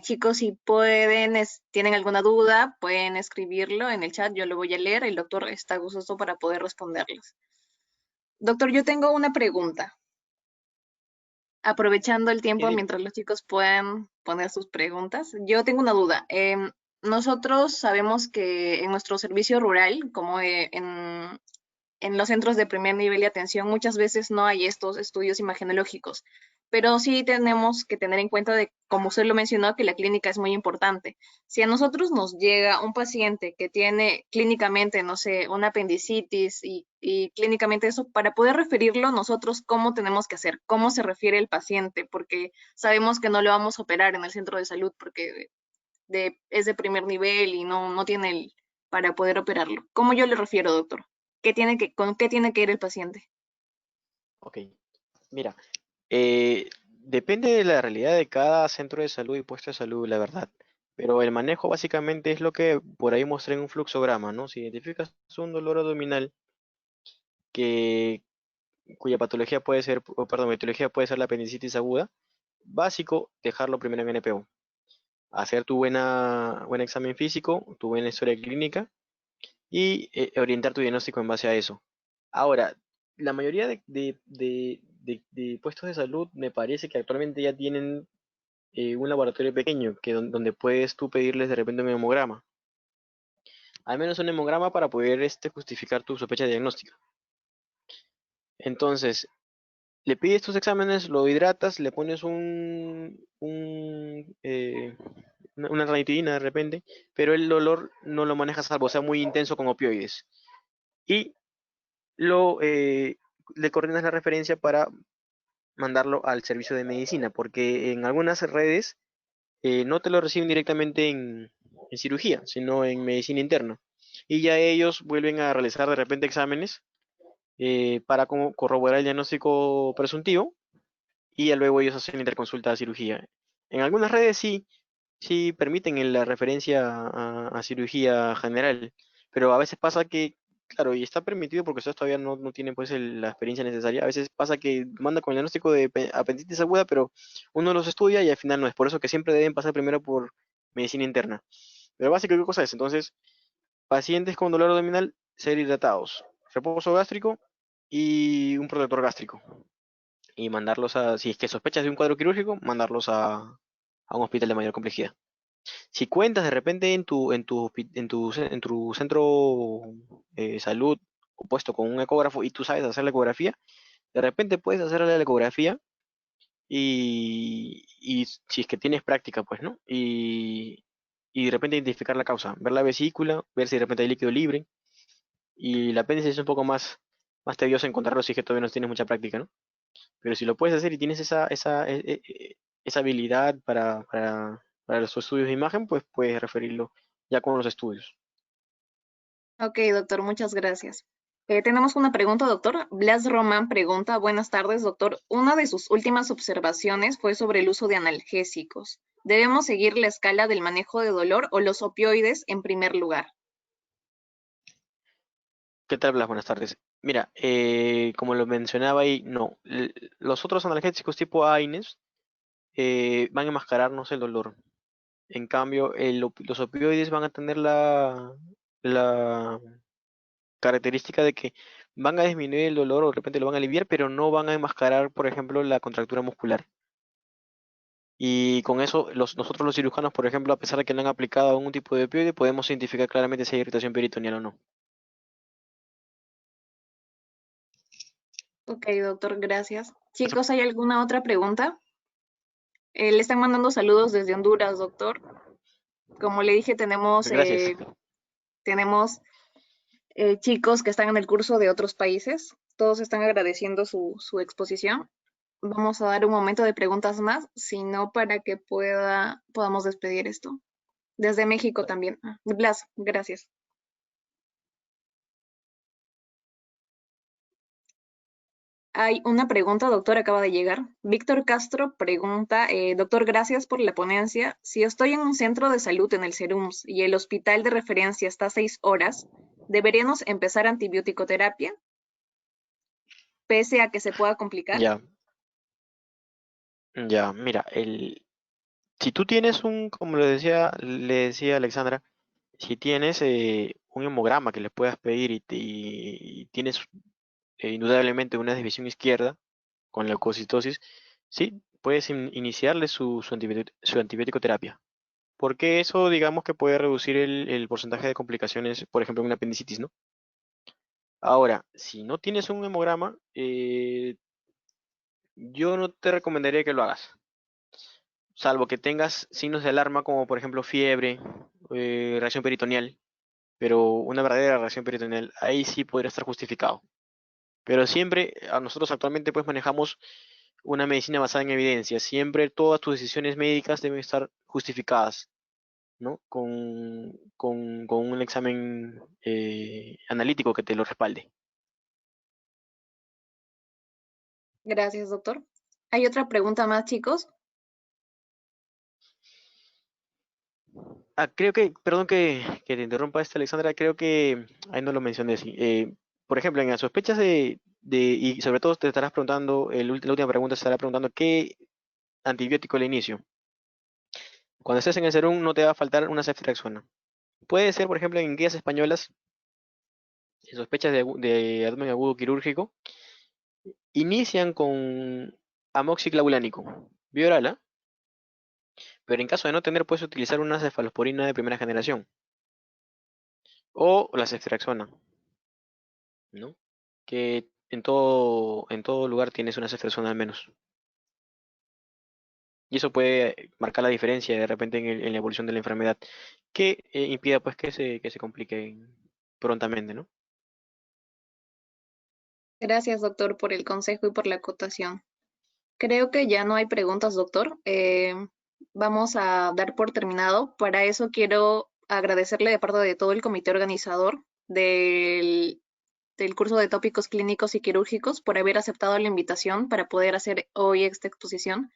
Chicos, si pueden, tienen alguna duda, pueden escribirlo en el chat, yo lo voy a leer, el doctor está gustoso para poder responderles. Doctor, yo tengo una pregunta, aprovechando el Sí, tiempo dime. mientras los chicos puedan poner sus preguntas. Yo tengo una duda. Nosotros sabemos que en nuestro servicio rural, como en los centros de primer nivel de atención muchas veces no hay estos estudios imagenológicos, pero sí tenemos que tener en cuenta de, como usted lo mencionó, que la clínica es muy importante. Si a nosotros nos llega un paciente que tiene clínicamente, no sé, una apendicitis y clínicamente eso, para poder referirlo nosotros, ¿cómo tenemos que hacer? ¿Cómo se refiere el paciente? Porque sabemos que no lo vamos a operar en el centro de salud porque es de primer nivel y no tiene el para poder operarlo. ¿Cómo yo le refiero, doctor? ¿Con qué tiene que ir el paciente? Ok, mira, depende de la realidad de cada centro de salud y puesto de salud, la verdad. Pero el manejo básicamente es lo que por ahí mostré en un fluxograma, ¿no? Si identificas un dolor abdominal que, cuya patología puede ser, o perdón, etiología puede ser la apendicitis aguda, básico, dejarlo primero en NPO. Hacer tu buen examen físico, tu buena historia clínica y orientar tu diagnóstico en base a eso. Ahora, la mayoría de puestos de salud me parece que actualmente ya tienen un laboratorio pequeño donde puedes tú pedirles de repente un hemograma. Al menos un hemograma para poder justificar tu sospecha diagnóstica. Entonces, le pides tus exámenes, lo hidratas, le pones una ranitidina de repente, pero el dolor no lo manejas salvo sea muy intenso con opioides. Y lo le coordinas la referencia para mandarlo al servicio de medicina, porque en algunas redes no te lo reciben directamente en cirugía, sino en medicina interna. Y ya ellos vuelven a realizar de repente exámenes para corroborar el diagnóstico presuntivo y ya luego ellos hacen interconsulta de cirugía. En algunas redes sí, sí permiten la referencia a cirugía general, pero a veces pasa que, claro, y está permitido porque ustedes todavía no tienen pues la experiencia necesaria, a veces pasa que manda con el diagnóstico de apendicitis aguda, pero uno los estudia y al final no es, por eso que siempre deben pasar primero por medicina interna. Pero básicamente, ¿qué cosa es? Entonces, pacientes con dolor abdominal, ser hidratados, reposo gástrico y un protector gástrico. Y mandarlos si es que sospechas de un cuadro quirúrgico, mandarlos a un hospital de mayor complejidad. Si cuentas de repente en tu centro de salud puesto con un ecógrafo y tú sabes hacer la ecografía, de repente puedes hacer la ecografía y si es que tienes práctica, pues, ¿no? Y de repente identificar la causa, ver la vesícula, ver si de repente hay líquido libre. Y el apéndice es un poco más tedioso encontrarlo si es que todavía no tienes mucha práctica, ¿no? Pero si lo puedes hacer y tienes esa habilidad para los estudios de imagen, pues puedes referirlo ya con los estudios. Ok, doctor, muchas gracias. Tenemos una pregunta, doctor. Blas Román pregunta, buenas tardes, doctor. Una de sus últimas observaciones fue sobre el uso de analgésicos. ¿Debemos seguir la escala del manejo de dolor o los opioides en primer lugar? ¿Qué tal, Blas? Buenas tardes. Mira, como lo mencionaba ahí, no. Los otros analgésicos tipo AINES van a enmascararnos el dolor. En cambio, los opioides van a tener la característica de que van a disminuir el dolor o de repente lo van a aliviar, pero no van a enmascarar, por ejemplo, la contractura muscular. Y con eso, nosotros los cirujanos, por ejemplo, a pesar de que no han aplicado algún tipo de opioide, podemos identificar claramente si hay irritación peritoneal o no. Ok, doctor, gracias. Eso- Chicos, ¿hay alguna otra pregunta? Le están mandando saludos desde Honduras, doctor. Como le dije, Gracias. tenemos chicos que están en el curso de otros países. Todos están agradeciendo su exposición. Vamos a dar un momento de preguntas más, sino para que podamos despedir esto. Desde México también. Blas, gracias. Hay una pregunta, doctor, acaba de llegar. Víctor Castro pregunta, doctor, gracias por la ponencia. Si estoy en un centro de salud en el SERUMS y el hospital de referencia está a 6 horas, ¿deberíamos empezar antibiótico terapia pese a que se pueda complicar? Ya, ya, mira, si tú tienes como le decía Alexandra, si tienes un hemograma que le puedas pedir y tienes indudablemente una división izquierda con leucocitosis, sí, puedes iniciarle su antibiótico terapia. Porque eso, digamos que puede reducir el porcentaje de complicaciones, por ejemplo, en una apendicitis, ¿no? Ahora, si no tienes un hemograma, yo no te recomendaría que lo hagas, salvo que tengas signos de alarma como por ejemplo fiebre, reacción peritoneal, pero una verdadera reacción peritoneal, ahí sí podría estar justificado. Pero siempre, a nosotros actualmente pues manejamos una medicina basada en evidencia, siempre todas tus decisiones médicas deben estar justificadas, ¿no? Con un examen analítico que te lo respalde. Gracias, doctor. ¿Hay otra pregunta más, chicos? Creo perdón que te interrumpa Alexandra, creo que ahí no lo mencioné, sí. Por ejemplo, en las sospechas y sobre todo te estarás preguntando, la última pregunta se estará preguntando, ¿qué antibiótico le inicio? Cuando estés en el serum no te va a faltar una ceftriaxona. Puede ser, por ejemplo, en guías españolas, en sospechas de abdomen agudo quirúrgico, inician con amoxiclavulánico, vía oral, ¿ah? Pero en caso de no tener, puedes utilizar una cefalosporina de primera generación o la ceftriaxona, ¿no? Que en todo lugar tienes una ceftriaxona al menos. Y eso puede marcar la diferencia de repente en la evolución de la enfermedad, que impida pues que se complique prontamente, ¿no? Gracias, doctor, por el consejo y por la acotación. Creo que ya no hay preguntas, doctor. Vamos a dar por terminado. Para eso quiero agradecerle de parte de todo el comité organizador del curso de tópicos clínicos y quirúrgicos por haber aceptado la invitación para poder hacer hoy esta exposición.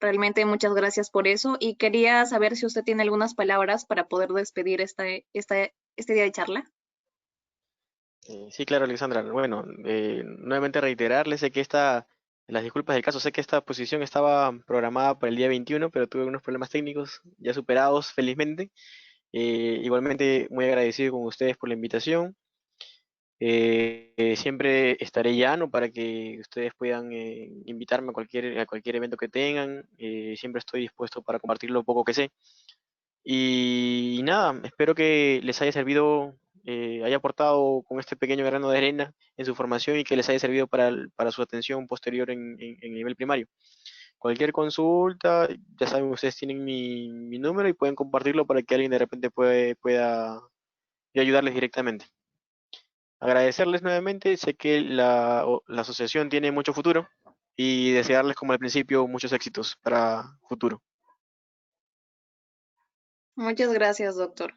Realmente muchas gracias por eso y quería saber si usted tiene algunas palabras para poder despedir este día de charla. Sí, claro, Alexandra. Bueno, nuevamente reiterarles sé que las disculpas del caso, sé que esta posición estaba programada para el día 21, pero tuve unos problemas técnicos ya superados, felizmente. Igualmente, muy agradecido con ustedes por la invitación. Siempre estaré llano para que ustedes puedan invitarme a cualquier evento que tengan. Siempre estoy dispuesto para compartir lo poco que sé. Y nada, espero que les haya servido, haya aportado con este pequeño grano de arena en su formación y que les haya servido para su atención posterior en nivel primario. Cualquier consulta, ya saben, ustedes tienen mi número y pueden compartirlo para que alguien de repente pueda yo ayudarles directamente. Agradecerles nuevamente, sé que la asociación tiene mucho futuro y desearles, como al principio, muchos éxitos para futuro. Muchas gracias, doctor.